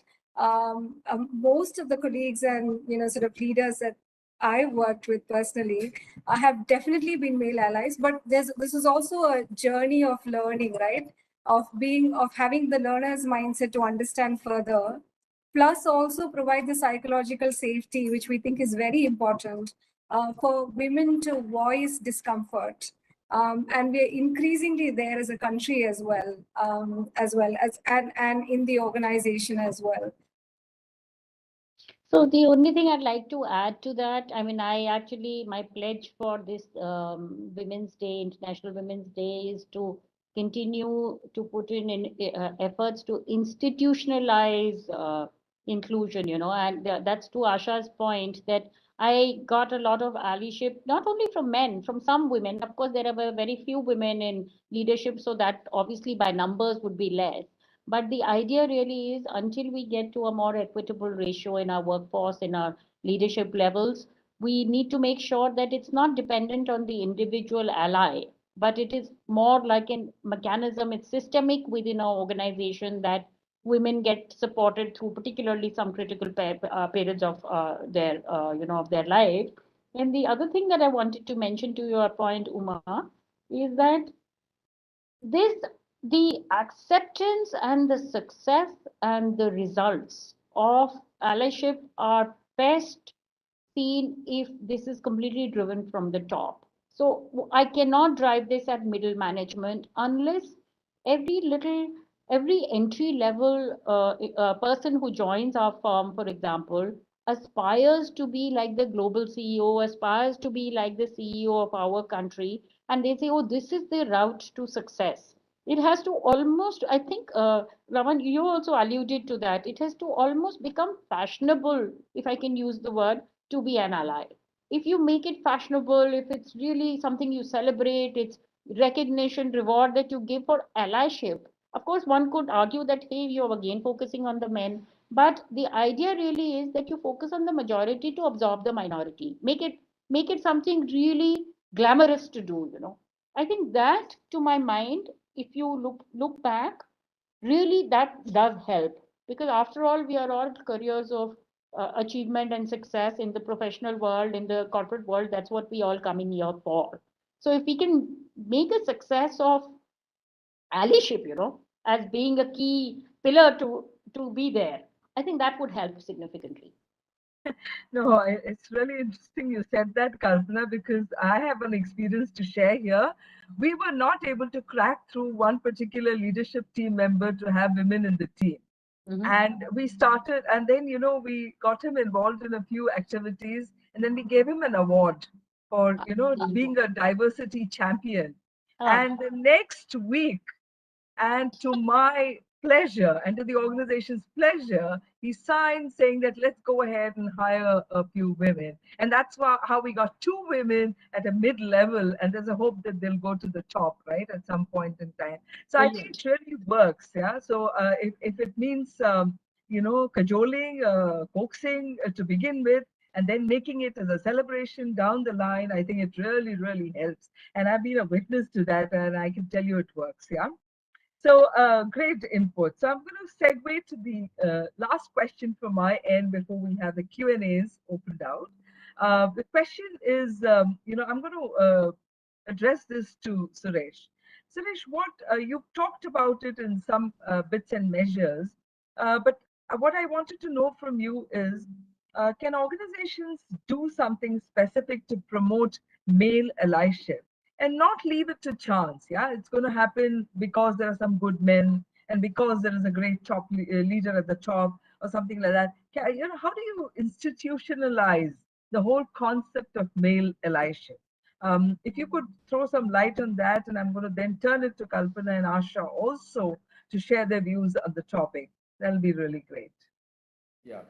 most of the colleagues and sort of leaders that I worked with personally have definitely been male allies. But this is also a journey of learning, right? Of having the learner's mindset to understand further, plus also provide the psychological safety, which we think is very important for women to voice discomfort. And we're increasingly there as a country as well as and in the organization as well. So the only thing I'd like to add to that, I mean, my pledge for this Women's Day, International Women's Day, is to continue to put in efforts to institutionalize inclusion, and that's to Asha's point that I got a lot of allyship, not only from men, from some women. Of course, there are very few women in leadership, so that obviously by numbers would be less. But the idea really is, until we get to a more equitable ratio in our workforce, in our leadership levels, we need to make sure that it's not dependent on the individual ally, but it is more like a mechanism, it's systemic within our organization, that women get supported through particularly some critical periods of their of their life. And the other thing that I wanted to mention to your point, Uma, is that this the acceptance and the success and the results of allyship are best seen if this is completely driven from the top. So I cannot drive this at middle management unless every little, every entry level person who joins our firm, for example, aspires to be like the global CEO, aspires to be like the CEO of our country, and they say, oh, this is the route to success. It has to almost, I think, Raman, you also alluded to that. It has to almost become fashionable, if I can use the word, to be an ally. If you make it fashionable, if it's really something you celebrate, it's recognition, reward that you give for allyship. Of course, one could argue that, hey, you're again focusing on the men, but the idea really is that you focus on the majority to absorb the minority. Make it something really glamorous to do. I think that, to my mind, if you look back, really that does help, because after all, we are all careers of achievement and success in the professional world, in the corporate world. That's what we all come in here for. So if we can make a success of allyship, as being a key pillar to be there, I think that would help significantly. No, it's really interesting you said that, Kalpana, because I have an experience to share here. We were not able to crack through one particular leadership team member to have women in the team. And we started, and then, we got him involved in a few activities, and then we gave him an award for, being a diversity champion. And the next week, and to my pleasure and to the organization's pleasure, he signed saying that let's go ahead and hire a few women. And that's how we got 2 women at a mid-level. And there's a hope that they'll go to the top, right, at some point in time. So I think it really works. Yeah. So if it means, cajoling, coaxing to begin with, and then making it as a celebration down the line, I think it really, really helps. And I've been a witness to that, and I can tell you it works. Yeah. So great input. So I'm going to segue to the last question from my end before we have the Q&As opened out. The question is, I'm going to address this to Suresh. Suresh, what you've talked about it in some bits and measures, but what I wanted to know from you is, can organizations do something specific to promote male allyship? And not leave it to chance. Yeah, it's going to happen because there are some good men and because there is a great top leader at the top or something like that. How do you institutionalize the whole concept of male allyship? If you could throw some light on that, and I'm going to then turn it to Kalpana and Asha also to share their views on the topic. That'll be really great. Yeah.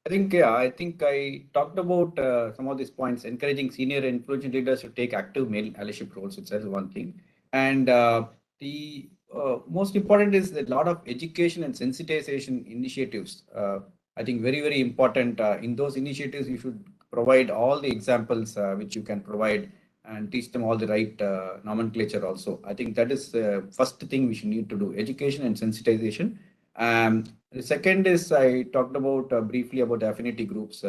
I think I talked about some of these points. Encouraging senior and influential leaders to take active male allyship roles itself is one thing. And the most important is a lot of education and sensitization initiatives. I think very, very important. In those initiatives, you should provide all the examples which you can provide and teach them all the right nomenclature also. I think that is the first thing we should need to do, education and sensitization. The second is I talked about briefly about affinity groups,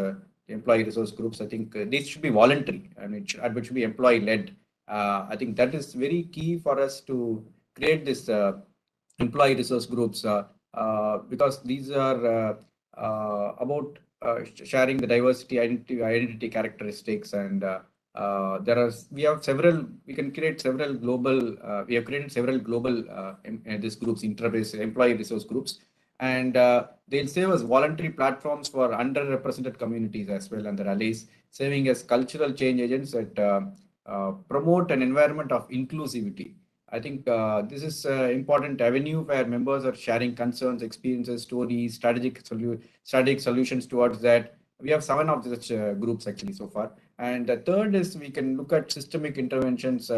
employee resource groups. I think these should be voluntary and it should be employee led. I think that is very key for us to create this employee resource groups because these are about sharing the diversity, identity characteristics, and we have created several global these groups, employee resource groups, and they'll serve as voluntary platforms for underrepresented communities as well and their allies, serving as cultural change agents that promote an environment of inclusivity. I think this is an important avenue where members are sharing concerns, experiences, stories, strategic solutions towards that. We have 7 of such groups actually so far. And the third is we can look at systemic interventions,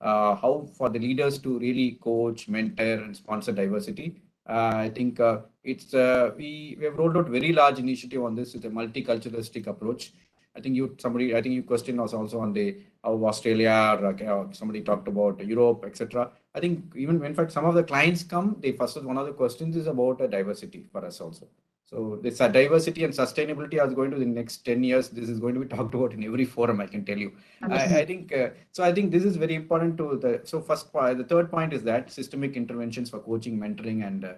how for the leaders to really coach, mentor, and sponsor diversity. I think we have rolled out very large initiative on this with a multiculturalistic approach. I think you questioned us also on the how Australia or somebody talked about Europe, etc. I think even in fact some of the clients come, one of the questions is about diversity for us also. So this diversity and sustainability is going to the next 10 years. This is going to be talked about in every forum, I can tell you. I think so. I think this is very important to the. So first point, the third point is that systemic interventions for coaching, mentoring, and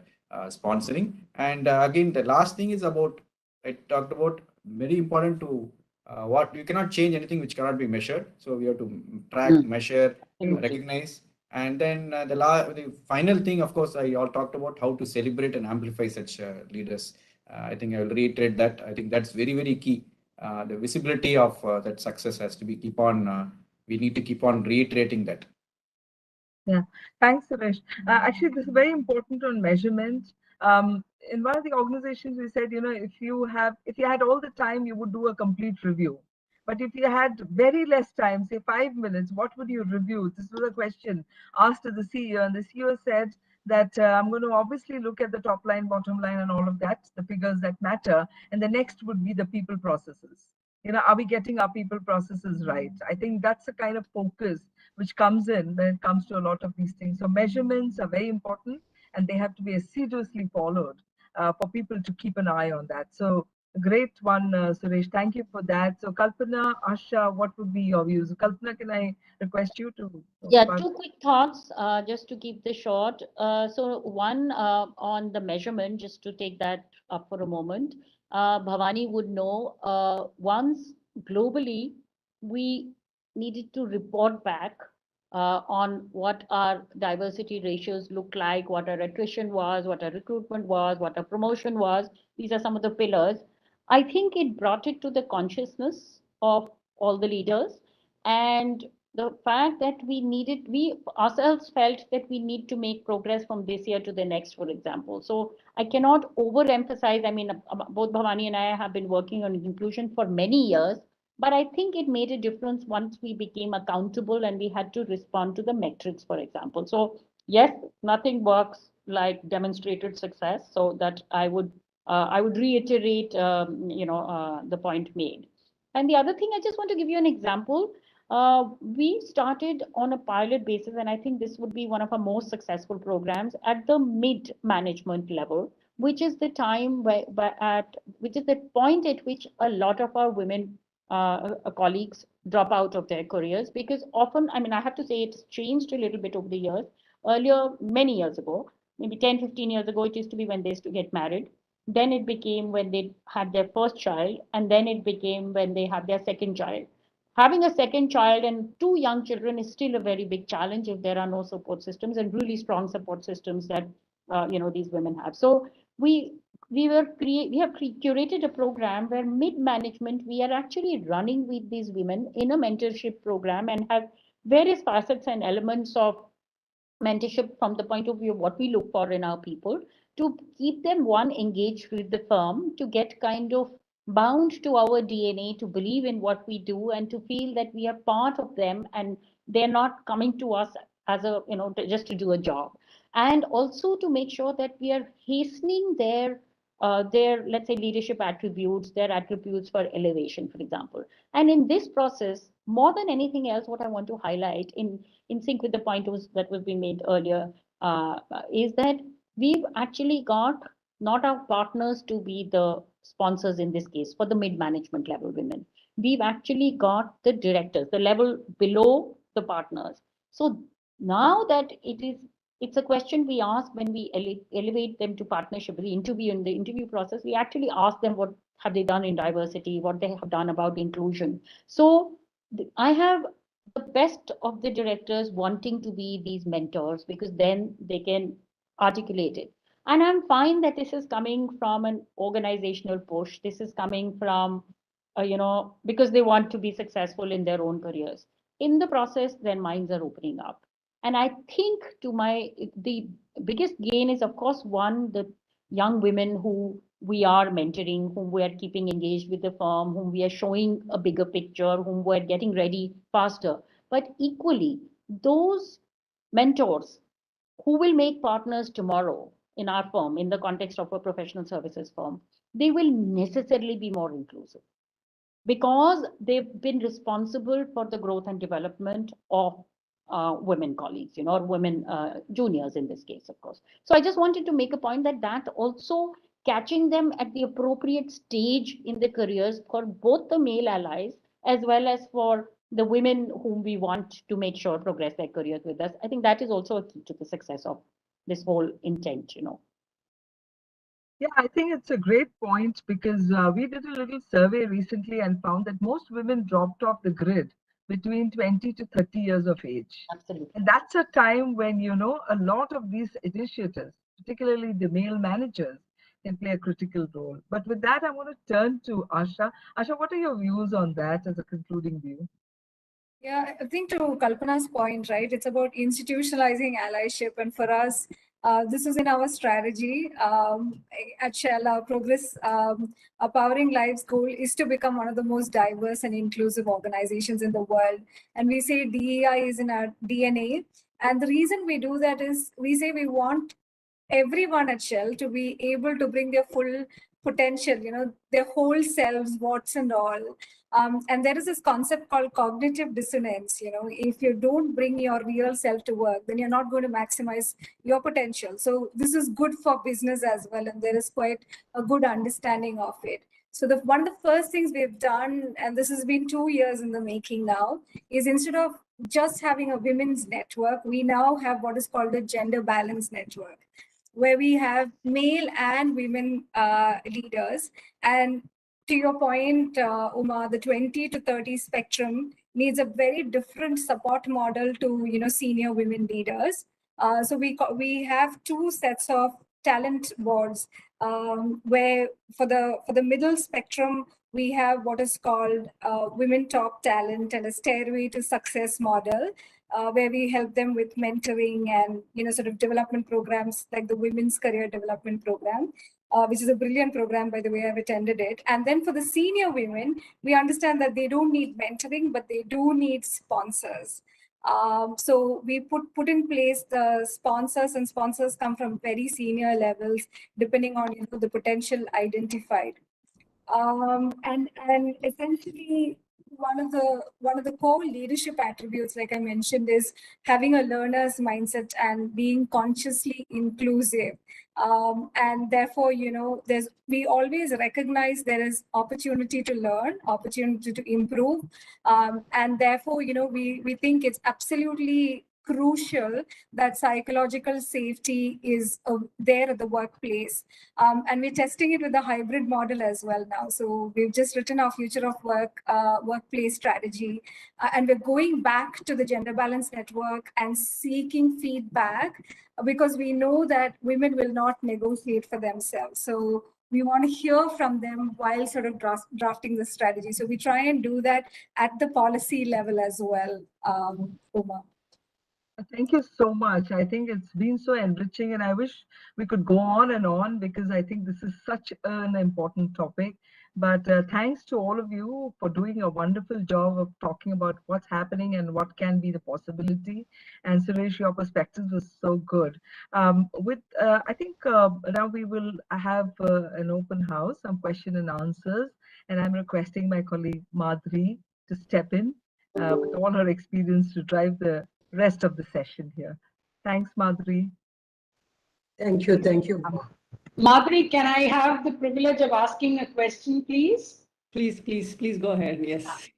sponsoring. And again, the last thing is about I talked about very important to what you cannot change anything which cannot be measured. So we have to track, measure, recognize, and then the final thing, of course, I all talked about how to celebrate and amplify such leaders. I think I will reiterate that. I think that's very, very key. The visibility of that success has to be we need to keep on reiterating that. Yeah, thanks, Suresh. Actually, this is very important on measurement. In one of the organizations, we said, if you had all the time, you would do a complete review. But if you had very less time, say 5 minutes, what would you review? This was a question asked to the CEO, and the CEO said that I'm going to obviously look at the top line, bottom line, and all of that, the figures that matter. And the next would be the people processes. Are we getting our people processes right? I think that's the kind of focus which comes in when it comes to a lot of these things. So measurements are very important and they have to be assiduously followed for people to keep an eye on that. So a great one, Suresh. Thank you for that. So Kalpana, Asha, what would be your views? Kalpana, can I request you to? Yeah, two quick thoughts, just to keep this short. So one on the measurement, just to take that up for a moment. Bhavani would know, once globally, we needed to report back on what our diversity ratios look like, what our attrition was, what our recruitment was, what our promotion was. These are some of the pillars. I think it brought it to the consciousness of all the leaders, and the fact that we ourselves felt that we need to make progress from this year to the next, for example. So I cannot overemphasize. I mean, both Bhavani and I have been working on inclusion for many years, but I think it made a difference once we became accountable and we had to respond to the metrics, for example. So yes, nothing works like demonstrated success. So that I would reiterate, the point made. And the other thing, I just want to give you an example. We started on a pilot basis, and I think this would be one of our most successful programs at the mid management level, which is the time which is the point at which a lot of our women colleagues drop out of their careers, because often, I mean, I have to say it's changed a little bit over the years. Earlier, many years ago, maybe 10, 15 years ago, it used to be when they used to get married. Then it became when they had their first child, and then it became when they had their second child. Having a second child and two young children is still a very big challenge if there are no support systems, and really strong support systems that these women have. So we have curated a program where mid management we are actually running with these women in a mentorship program, and have various facets and elements of mentorship from the point of view of what we look for in our people, to keep them engaged with the firm, to get kind of bound to our DNA, to believe in what we do, and to feel that we are part of them and they're not coming to us as just to do a job. And also to make sure that we are hastening their, let's say, leadership attributes, their attributes for elevation, for example. And in this process, more than anything else, what I want to highlight in sync with the point that was being made earlier, is that we've actually got not our partners to be the sponsors in this case for the mid-management level women. We've actually got the directors, the level below the partners. So now that it's a question we ask when we elevate them to partnership, in the interview process, we actually ask them what have they done in diversity, what they have done about inclusion. So I have the best of the directors wanting to be these mentors, because then they can articulate it. And I'm fine that this is coming from an organizational push. This is coming from, because they want to be successful in their own careers. In the process, their minds are opening up. And I think the biggest gain is, of course, one, the young women who we are mentoring, whom we are keeping engaged with the firm, whom we are showing a bigger picture, whom we're getting ready faster. But equally, those mentors who will make partners tomorrow in our firm, in the context of a professional services firm, they will necessarily be more inclusive. because they've been responsible for the growth and development of women colleagues, or women juniors in this case, of course. So I just wanted to make a point that also catching them at the appropriate stage in their careers for both the male allies as well as for the women whom we want to make sure progress their careers with us. I think that is also a key to the success of this whole intent. Yeah, I think it's a great point because we did a little survey recently and found that most women dropped off the grid between 20 to 30 years of age. Absolutely. And that's a time when, a lot of these initiatives, particularly the male managers, can play a critical role. But with that, I want to turn to Asha. Asha, what are your views on that as a concluding view? Yeah, I think to Kalpana's point, right, it's about institutionalizing allyship. And for us, this is in our strategy. At Shell, our Progress, our Powering Lives goal is to become one of the most diverse and inclusive organizations in the world. And we say DEI is in our DNA. And the reason we do that is we say we want everyone at Shell to be able to bring their full potential, their whole selves, what's and all. And there is this concept called cognitive dissonance. If you don't bring your real self to work, then you're not going to maximize your potential. So this is good for business as well. And there is quite a good understanding of it. So one of the first things we've done, and this has been 2 years in the making now, is instead of just having a women's network, we now have what is called a gender balance network, where we have male and women leaders. And to your point, Uma, the 20 to 30 spectrum needs a very different support model to senior women leaders. So we have 2 sets of talent boards, where for the middle spectrum we have what is called Women Top Talent and a Stairway to Success model, where we help them with mentoring and sort of development programs like the Women's Career Development Program, which is a brilliant program, by the way. I've attended it. And then for the senior women, we understand that they don't need mentoring, but they do need sponsors. So we put in place the sponsors, and sponsors come from very senior levels, depending on the potential identified. And essentially one of the core leadership attributes, like I mentioned, is having a learner's mindset and being consciously inclusive. And therefore, we always recognize there is opportunity to learn, opportunity to improve. And therefore, we think it's absolutely crucial that psychological safety is there at the workplace. And we're testing it with a hybrid model as well now. So we've just written our future of work workplace strategy, and we're going back to the gender balance network and seeking feedback, because we know that women will not negotiate for themselves. So we want to hear from them while sort of drafting the strategy. So we try and do that at the policy level as well, Uma. Thank you so much. I think it's been so enriching, and I wish we could go on and on because I think this is such an important topic. But thanks to all of you for doing a wonderful job of talking about what's happening and what can be the possibility. And Suresh, your perspective was so good. I think now we will have an open house, some question and answers, and I'm requesting my colleague Madhuri to step in with all her experience to drive the rest of the session here. Thanks, Madhuri. Thank you. Thank you. Madhuri, can I have the privilege of asking a question, please? Please go ahead. Yes.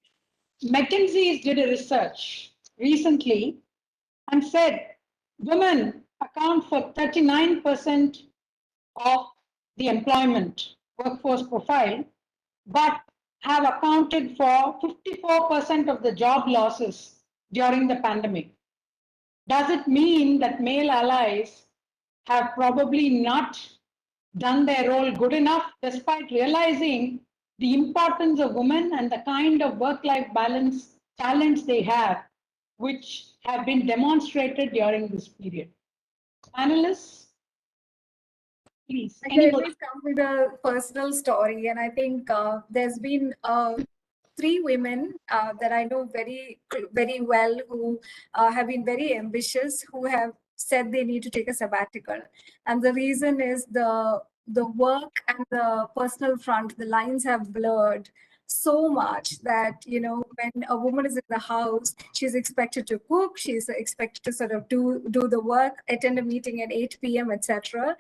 McKinsey did a research recently and said women account for 39% of the employment workforce profile, but have accounted for 54% of the job losses during the pandemic. Does it mean that male allies have probably not done their role good enough, despite realizing the importance of women and the kind of work-life balance talents they have, which have been demonstrated during this period? Panelists, please. I can always come with a personal story, and I think there's been 3 women that I know very, very well who have been very ambitious, who have said they need to take a sabbatical. And the reason is the work and the personal front, the lines have blurred. so much that, when a woman is in the house, she's expected to cook, she's expected to sort of do the work, attend a meeting at 8 p.m., etc.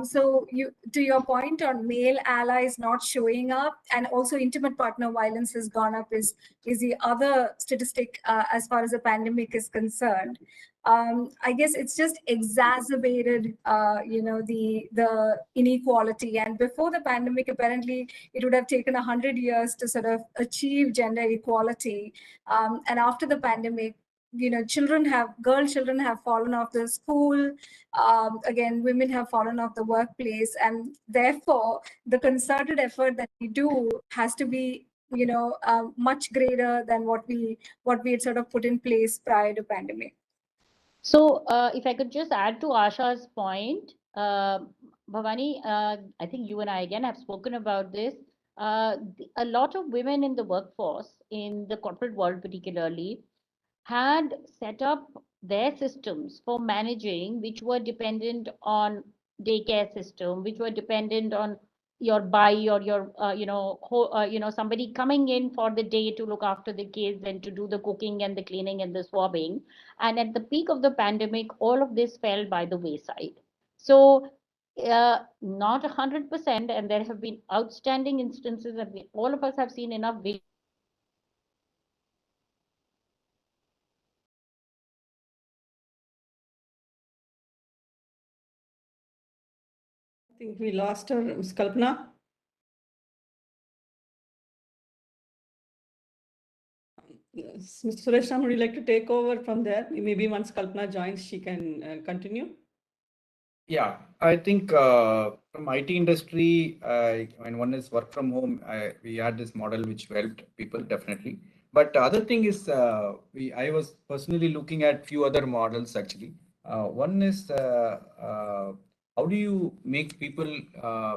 So to your point on male allies not showing up, and also intimate partner violence has gone up is the other statistic as far as the pandemic is concerned. I guess it's just exacerbated, the inequality. And before the pandemic, apparently, it would have taken 100 years to sort of achieve gender equality. And after the pandemic, girl children have fallen off the school. Again, women have fallen off the workplace, and therefore, the concerted effort that we do has to be, much greater than what we had sort of put in place prior to pandemic. So, if I could just add to Asha's point, Bhavani, I think you and I again have spoken about this. A lot of women in the workforce, in the corporate world particularly, had set up their systems for managing, which were dependent on daycare system, which were dependent on your or your somebody coming in for the day to look after the kids and to do the cooking and the cleaning and the swabbing. And at the peak of the pandemic, all of this fell by the wayside. So not 100%, and there have been outstanding instances that all of us have seen enough videos. I think we lost her, Ms. Kalpana. Yes, Mr. Suresh, would you like to take over from there? Maybe once Kalpana joins, she can continue. Yeah, I think from IT industry, when one is work from home, we had this model which helped people definitely. But the other thing is, I was personally looking at few other models actually. One is how do you make people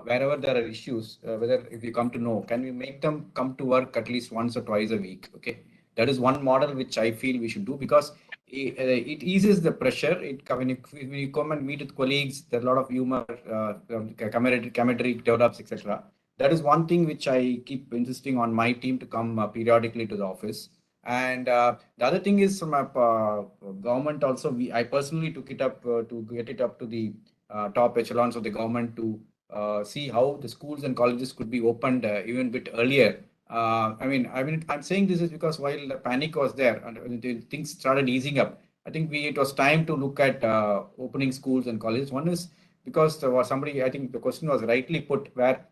wherever there are issues, whether if you come to know, can we make them come to work at least once or twice a week? Okay, that is one model which I feel we should do, because it eases the pressure. When you come and meet with colleagues, there's a lot of humor, camaraderie develops, etc. That is one thing which I keep insisting on my team to come periodically to the office. And the other thing is from a government also, I personally took it up to get it up to the top echelons of the government to see how the schools and colleges could be opened even a bit earlier. I'm saying this is because while the panic was there and things started easing up, I think it was time to look at opening schools and colleges. One is because there was somebody, I think the question was rightly put, where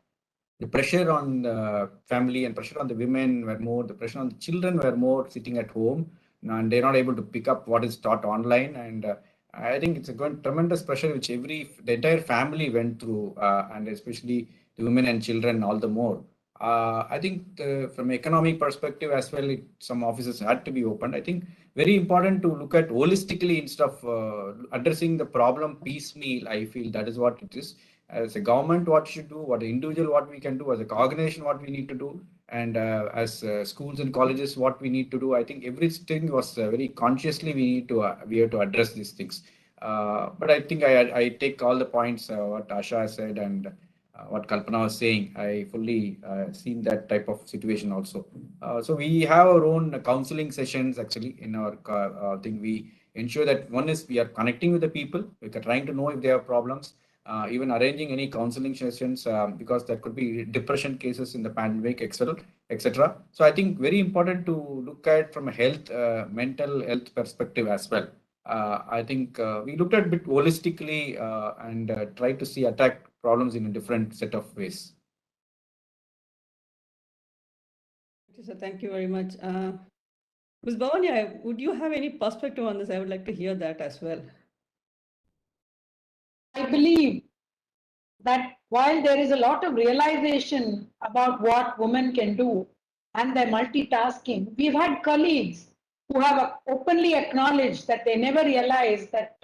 the pressure on the family and pressure on the women were more, the pressure on the children were more sitting at home, and they're not able to pick up what is taught online. And I think it's a tremendous pressure which the entire family went through, and especially the women and children all the more. I think from economic perspective as well, some offices had to be opened. I think very important to look at holistically instead of addressing the problem piecemeal. I feel that is what it is. As a government, what should do, what an individual, what we can do, as a organization, what we need to do, and as schools and colleges, what we need to do. I think everything was very consciously we have to address these things. But I think I take all the points what Asha said and what Kalpana was saying. I fully seen that type of situation also. So we have our own counseling sessions actually in our thing. We ensure that one is we are connecting with the people. We are trying to know if they have problems. Even arranging any counseling sessions because there could be depression cases in the pandemic, etc. So I think very important to look at from a mental health perspective as well. I think we looked at a bit holistically and try to attack problems in a different set of ways. So thank you very much. Ms. Bhavani, would you have any perspective on this? I would like to hear that as well. I believe that while there is a lot of realization about what women can do and their multitasking, we've had colleagues who have openly acknowledged that they never realized that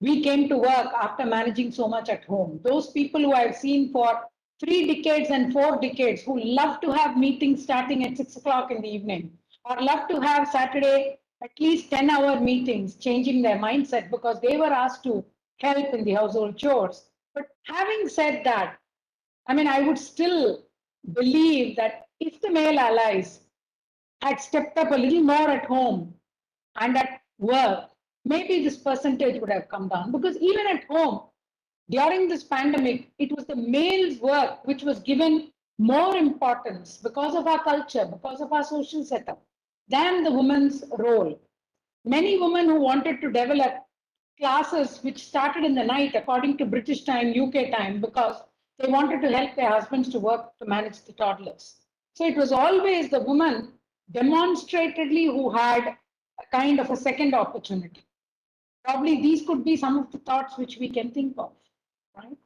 we came to work after managing so much at home. Those people who I've seen for 3 decades and 4 decades who love to have meetings starting at 6 o'clock in the evening, or love to have Saturday at least 10-hour meetings, changing their mindset because they were asked to help in the household chores. But having said that, I mean, I would still believe that if the male allies had stepped up a little more at home and at work, maybe this percentage would have come down. Because even at home, during this pandemic, it was the male's work which was given more importance because of our culture, because of our social setup, than the woman's role. Many women who wanted to develop classes which started in the night according to British time, UK time, because they wanted to help their husbands to work to manage the toddlers. So it was always the woman demonstratedly who had a kind of a second opportunity. Probably these could be some of the thoughts which we can think of, right?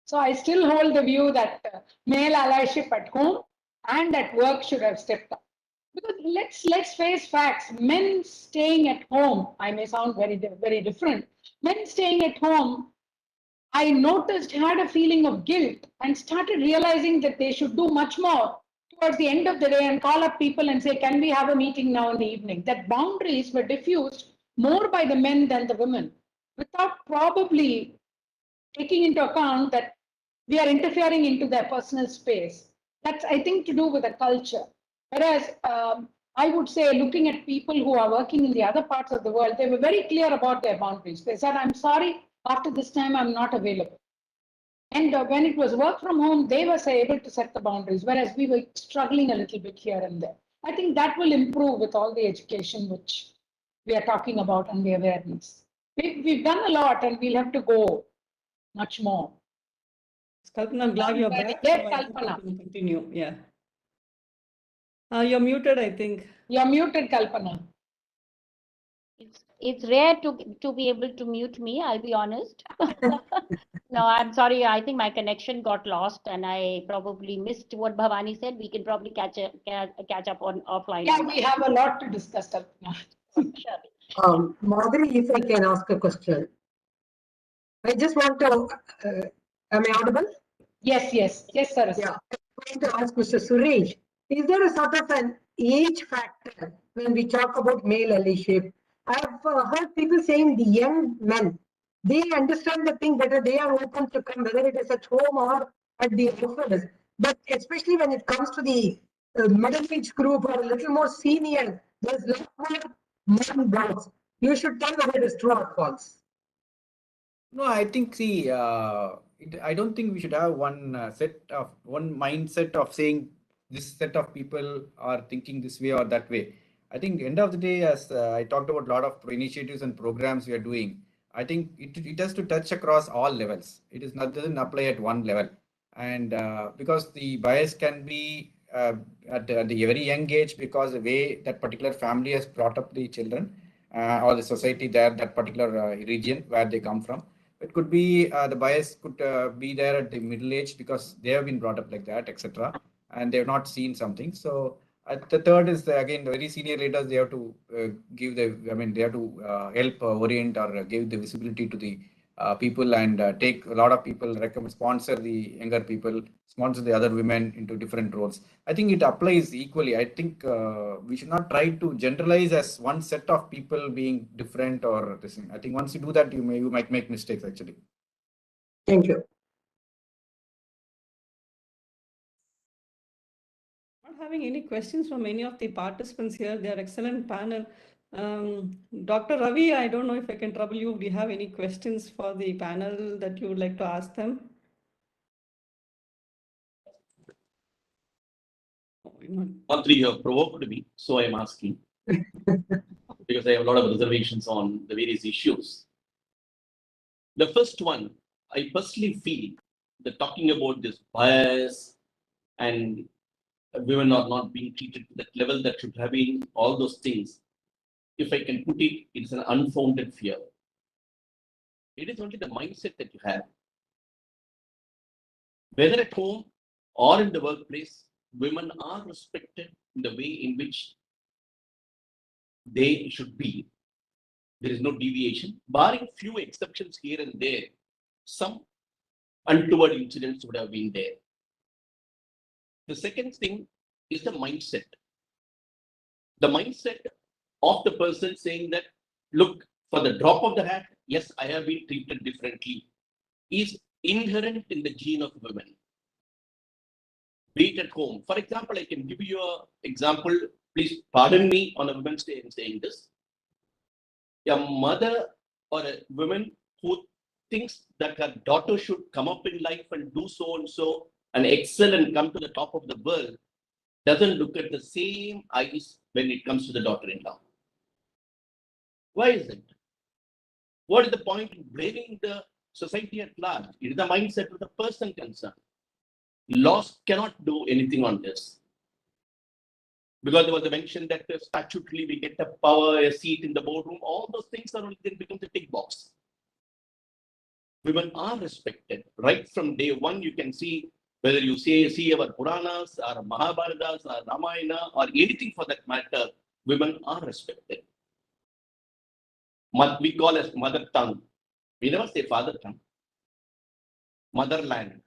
So I still hold the view that male allyship at home and at work should have stepped up. Because let's face facts. Men staying at home, I may sound very different. Men staying at home, I noticed had a feeling of guilt and started realizing that they should do much more towards the end of the day and call up people and say, "Can we have a meeting now in the evening?" That boundaries were diffused more by the men than the women, without probably taking into account that we are interfering into their personal space. That's, I think, to do with the culture. Whereas I would say, looking at people who are working in the other parts of the world, they were very clear about their boundaries. They said, "I'm sorry, after this time, I'm not available." And when it was work from home, they were able to set the boundaries, whereas we were struggling a little bit here and there. I think that will improve with all the education which we are talking about and the awareness. We've done a lot and we'll have to go much more. Kalpana, I'm glad you're back. Yes, So I think we Kalpana. can continue. Yeah. You're muted, I think. You're muted, Kalpana. It's rare to be able to mute me, I'll be honest. No, I'm sorry. I think my connection got lost and I probably missed what Bhavani said. We can probably catch up on offline. Yeah, we have a lot to discuss, Kalpana. Sure. Madhuri, if I can ask a question. I just want to, am I audible? Yes, sir. Yeah, I want to ask Mr. Suresh, is there a sort of an age factor when we talk about male allyship? I've heard people saying the young men, they understand the thing better, they are open to come, whether it is at home or at the office. But especially when it comes to the middle age group or a little more senior, there's a lot more men doubts. You should tell whether it is true or false. No, I think, see, I don't think we should have one mindset of saying this set of people are thinking this way or that way. I think end of the day, as I talked about a lot of initiatives and programs we are doing, I think it has to touch across all levels. It is not doesn't apply at one level, and because the bias can be at the very young age because the way that particular family has brought up the children or the society there, that particular region where they come from. It could be the bias could be there at the middle age because they have been brought up like that, etc. And they have not seen something. So the third is again the very senior leaders. They have to give the, I mean, they have to help orient or give the visibility to the people and take a lot of people, recommend, sponsor the younger people, sponsor the other women into different roles. I think it applies equally. I think we should not try to generalize as one set of people being different or this thing. I think once you do that, you might make mistakes actually. Thank you. Not having any questions from any of the participants here. They are excellent panel. Dr. Ravi, I don't know if I can trouble you. Do you have any questions for the panel that you would like to ask them? Mantri, you have provoked me, so I am asking. Because I have a lot of reservations on the various issues. The first one, I personally feel that talking about this bias and women are not being treated to that level that should have been, all those things, if I can put it, it's an unfounded fear. It is only the mindset that you have. Whether at home or in the workplace, women are respected in the way in which they should be. There is no deviation, barring few exceptions here and there. Some untoward incidents would have been there. The second thing is the mindset. The mindset of the person saying that, look, for the drop of the hat, yes, I have been treated differently, is inherent in the gene of women. be it at home. For example, I can give you an example. Please pardon me on a Women's Day in saying this. A mother or a woman who thinks that her daughter should come up in life and do so and so and excel and come to the top of the world doesn't look at the same eyes when it comes to the daughter-in-law. Why is it? What is the point in blaming the society at large? It is the mindset of the person concerned. Laws cannot do anything on this. Because there was a mention that statutorily we get a power, a seat in the boardroom, all those things are only then becomes a tick box. Women are respected. Right from day one, you can see whether you see our Puranas or Mahabharatas or Ramayana or anything for that matter, women are respected. We call as mother tongue. We never say father tongue. Motherland.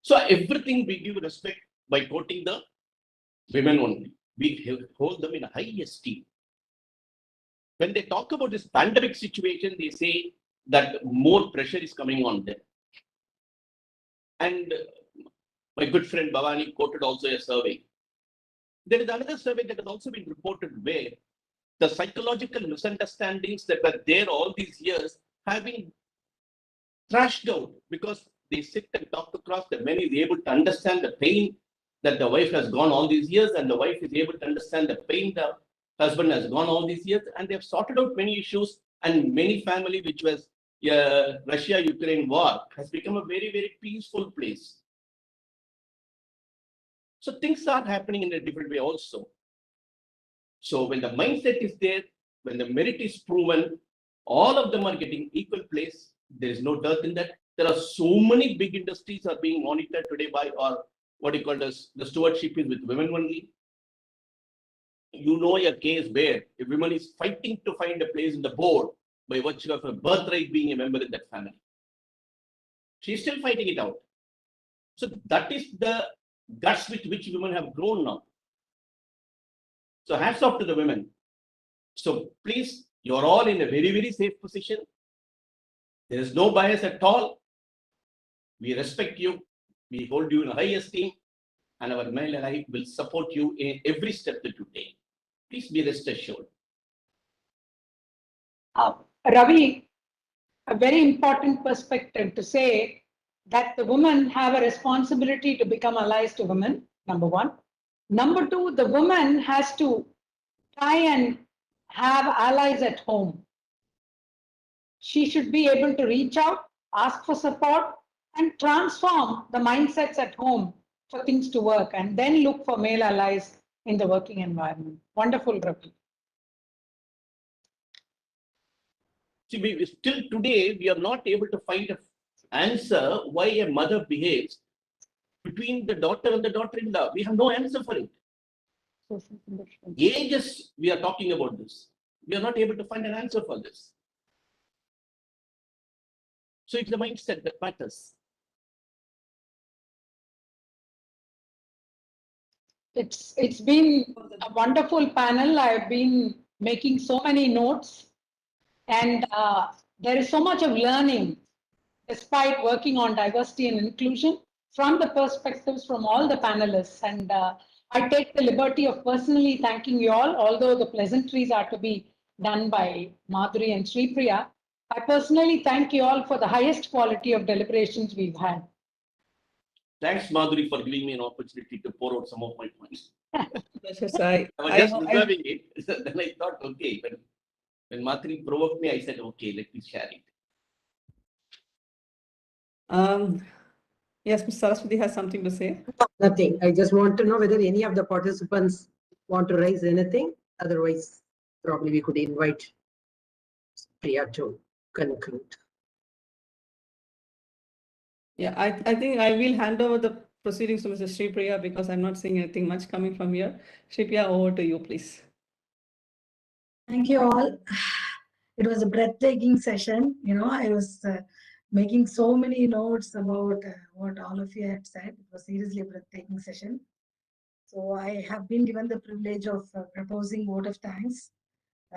So everything we give respect by quoting the women only. We hold them in a high esteem. When they talk about this pandemic situation, they say that more pressure is coming on them. And my good friend Bhavani quoted also a survey. There is another survey that has also been reported where the psychological misunderstandings that were there all these years have been thrashed out because they sit and talk across. The man is able to understand the pain that the wife has gone all these years, and the wife is able to understand the pain the husband has gone all these years, and they have sorted out many issues. And many family, which was Russia-Ukraine war, has become a very, very peaceful place. So things are happening in a different way also. So when the mindset is there, when the merit is proven, all of them are getting equal place. There is no dearth in that. There are so many big industries are being monitored today by, or what you call as the stewardship is with women only. You know a case where a woman is fighting to find a place in the board by virtue of her birthright being a member in that family. She's still fighting it out. So that is the guts with which women have grown now. So hats off to the women. So please, you're all in a very, very safe position. There is no bias at all. We respect you. We hold you in high esteem. And our male ally will support you in every step that you take. Please be rest assured. Ravi, a very important perspective to say that the women have a responsibility to become allies to women, number one. Number two, the woman has to try and have allies at home. She should be able to reach out, ask for support, and transform the mindsets at home for things to work, and then look for male allies in the working environment. Wonderful, Ravi. See, still today, we are not able to find an answer why a mother behaves between the daughter and the daughter-in-law. We have no answer for it. Ages we are talking about this. We are not able to find an answer for this. So it's the mindset that matters. It's been a wonderful panel. I've been making so many notes, and there is so much of learning despite working on diversity and inclusion from the perspectives from all the panelists. And I take the liberty of personally thanking you all, although the pleasantries are to be done by Madhuri and Sri Priya. I personally thank you all for the highest quality of deliberations we've had. Thanks, Madhuri, for giving me an opportunity to pour out some of my points. I was just observing it. Then I thought, okay, when Madhuri provoked me, I said, okay, let me share it. Yes, Ms. Saraswati has something to say. Nothing. I just want to know whether any of the participants want to raise anything. Otherwise, probably we could invite Priya to conclude. Yeah, I think I will hand over the proceedings to Mrs. Sri Priya because I'm not seeing anything much coming from here. Sri Priya, over to you, please. Thank you all. It was a breathtaking session. You know, I was making so many notes about what all of you had said. It was seriously a breathtaking session. So I have been given the privilege of proposing vote of thanks.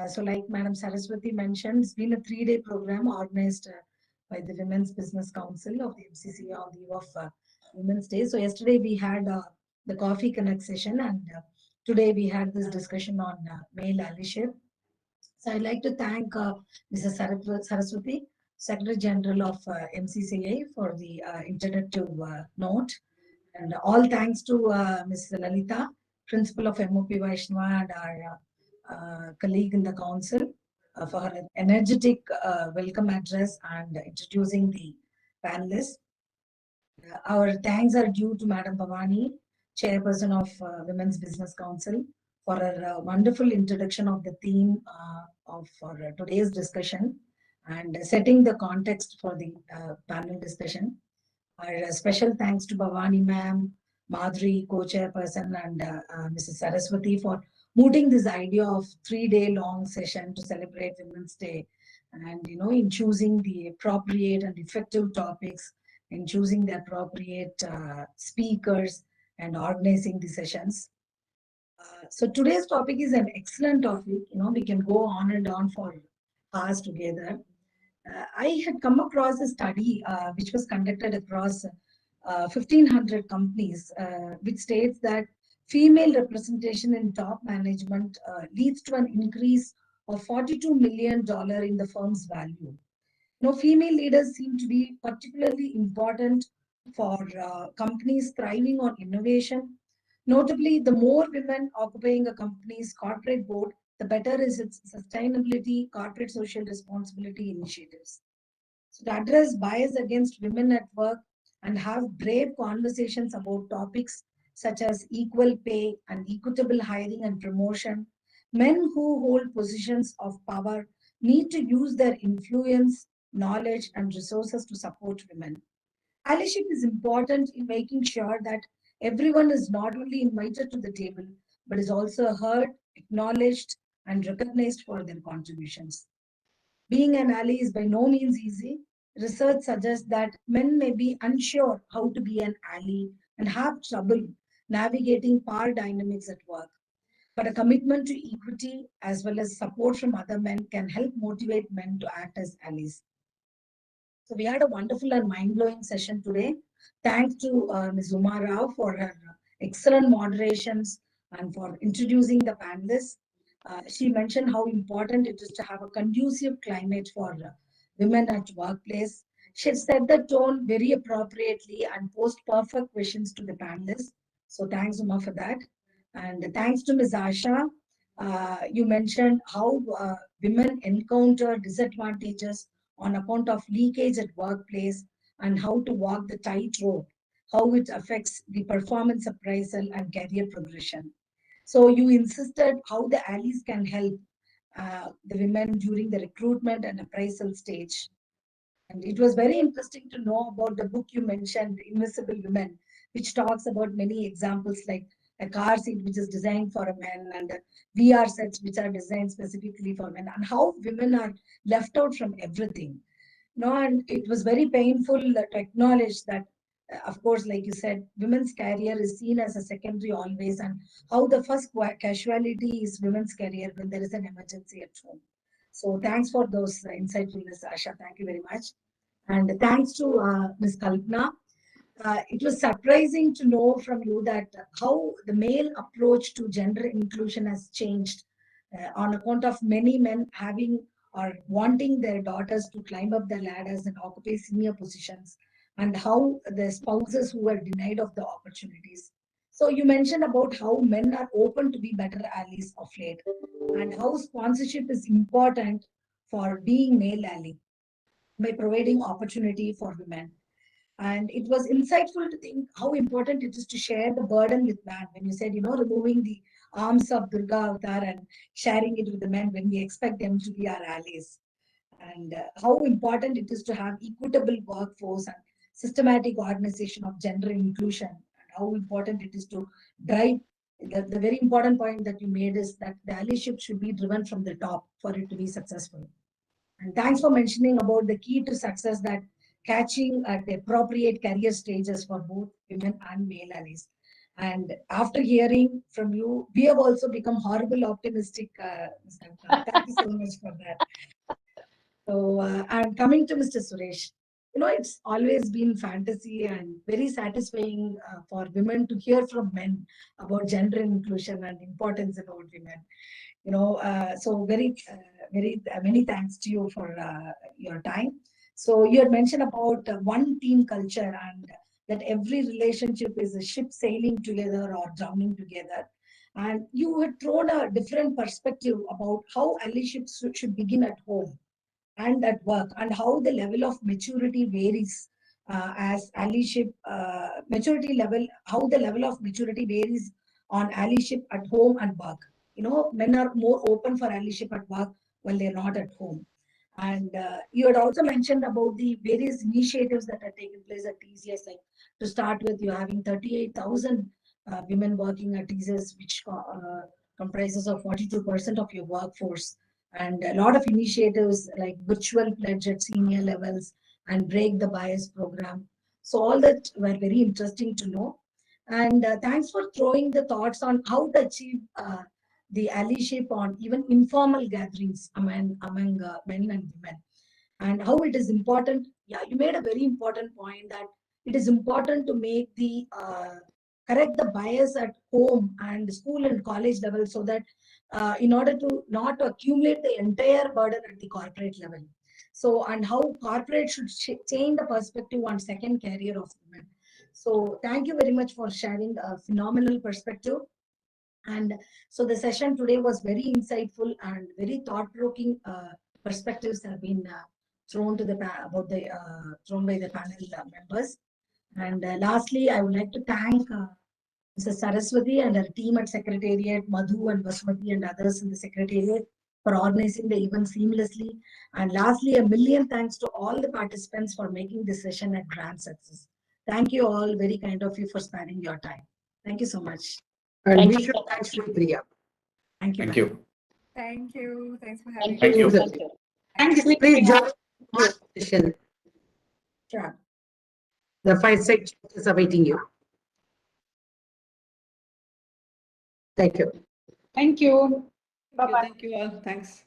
So like Madam Saraswati mentioned, it's been a 3-day program organized by the Women's Business Council of the MCC on the eve of Women's Day. So yesterday we had the Coffee Connect session, and today we had this discussion on male allyship. So I'd like to thank Mrs. Saraswati, Secretary General of MCCA, for the introductive note. And all thanks to Ms. Lalita, Principal of MOP Vaishnava, and our colleague in the council for her energetic welcome address and introducing the panelists. Our thanks are due to Madam Bhavani, Chairperson of Women's Business Council, for her wonderful introduction of the theme for today's discussion and setting the context for the panel discussion. Our special thanks to Bhavani ma'am, Madhuri, co-chairperson, and Mrs. Saraswati for mooting this idea of 3-day long session to celebrate Women's Day, and in choosing the appropriate and effective topics, in choosing the appropriate speakers, and organizing the sessions. So today's topic is an excellent topic. We can go on and on for hours together. I had come across a study which was conducted across 1,500 companies, which states that female representation in top management leads to an increase of $42 million in the firm's value. Female leaders seem to be particularly important for companies thriving on innovation. Notably, the more women occupying a company's corporate board, the better is its sustainability, corporate social responsibility initiatives. So to address bias against women at work and have brave conversations about topics such as equal pay and equitable hiring and promotion, men who hold positions of power need to use their influence, knowledge, and resources to support women. Allyship is important in making sure that everyone is not only invited to the table, but is also heard, acknowledged, and recognized for their contributions. Being an ally is by no means easy. Research suggests that men may be unsure how to be an ally and have trouble navigating power dynamics at work. But a commitment to equity as well as support from other men can help motivate men to act as allies. So we had a wonderful and mind-blowing session today. Thanks to Ms. Uma Rao for her excellent moderations and for introducing the panelists. She mentioned how important it is to have a conducive climate for women at workplace. She set the tone very appropriately and posed perfect questions to the panelists. So thanks, Uma, for that. And thanks to Ms. Asha. You mentioned how women encounter disadvantages on account of leakage at workplace and how to walk the tightrope, how it affects the performance appraisal and career progression. So you insisted how the allies can help the women during the recruitment and appraisal stage. And it was very interesting to know about the book you mentioned, Invisible Women, which talks about many examples like a car seat which is designed for a man and VR sets which are designed specifically for men, and how women are left out from everything. And it was very painful to acknowledge that, of course, like you said, women's career is seen as a secondary always, and how the first casualty is women's career when there is an emergency at home. So thanks for those insightfulness, Asha. Thank you very much. And thanks to Ms. Kalpana. It was surprising to know from you that how the male approach to gender inclusion has changed on account of many men having or wanting their daughters to climb up the ladders and occupy senior positions, and how the spouses who were denied of the opportunities. So you mentioned about how men are open to be better allies of late, and how sponsorship is important for being male ally by providing opportunity for women. And it was insightful to think how important it is to share the burden with man. When you said, removing the arms of Durga Avatar and sharing it with the men when we expect them to be our allies. And how important it is to have equitable workforce and systematic organization of gender inclusion. And how important it is to drive. The very important point that you made is that the allyship should be driven from the top for it to be successful. And thanks for mentioning about the key to success, that catching at the appropriate career stages for both women and male allies. And after hearing from you, we have also become horrible optimistic. Thank you so much for that. So I'm coming to Mr. Suresh. it's always been fantasy and very satisfying for women to hear from men about gender inclusion and importance about women. So very many thanks to you for your time. So you had mentioned about one team culture and that every relationship is a ship sailing together or drowning together. And you had thrown a different perspective about how allyship should begin at home and at work, and how the level of maturity varies as allyship maturity level, how the level of maturity varies on allyship at home and work. Men are more open for allyship at work while they're not at home. And you had also mentioned about the various initiatives that are taking place at TCS. Like, to start with, you're having 38,000 women working at TCS, which comprises of 42% of your workforce, and a lot of initiatives like virtual pledge at senior levels and break the bias program. So all that were very interesting to know. And thanks for throwing the thoughts on how to achieve the allyship on even informal gatherings among men and women, and how it is important. Yeah, you made a very important point that it is important to make the correct the bias at home and school and college level, so that in order to not accumulate the entire burden at the corporate level. So, and how corporate should change the perspective on second career of women. So thank you very much for sharing a phenomenal perspective. And so the session today was very insightful and very thought-provoking perspectives have been thrown to the thrown by the panel members. And lastly, I would like to thank Mrs. Saraswati and her team at Secretariat, Madhu and Basmati and others in the Secretariat for organizing the event seamlessly. And lastly, a million thanks to all the participants for making this session a grand success. Thank you all, very kind of you for sparing your time. Thank you so much. And Thank we you. should thank Shri Priya. Thank you. Thank you. Thank you. Thanks for having Thank me. you. Thank you. Thanks, Please join the session. Sure. The 5 sections is awaiting you. Thank you. Thank you. Bye-bye. Thank you all. Thanks.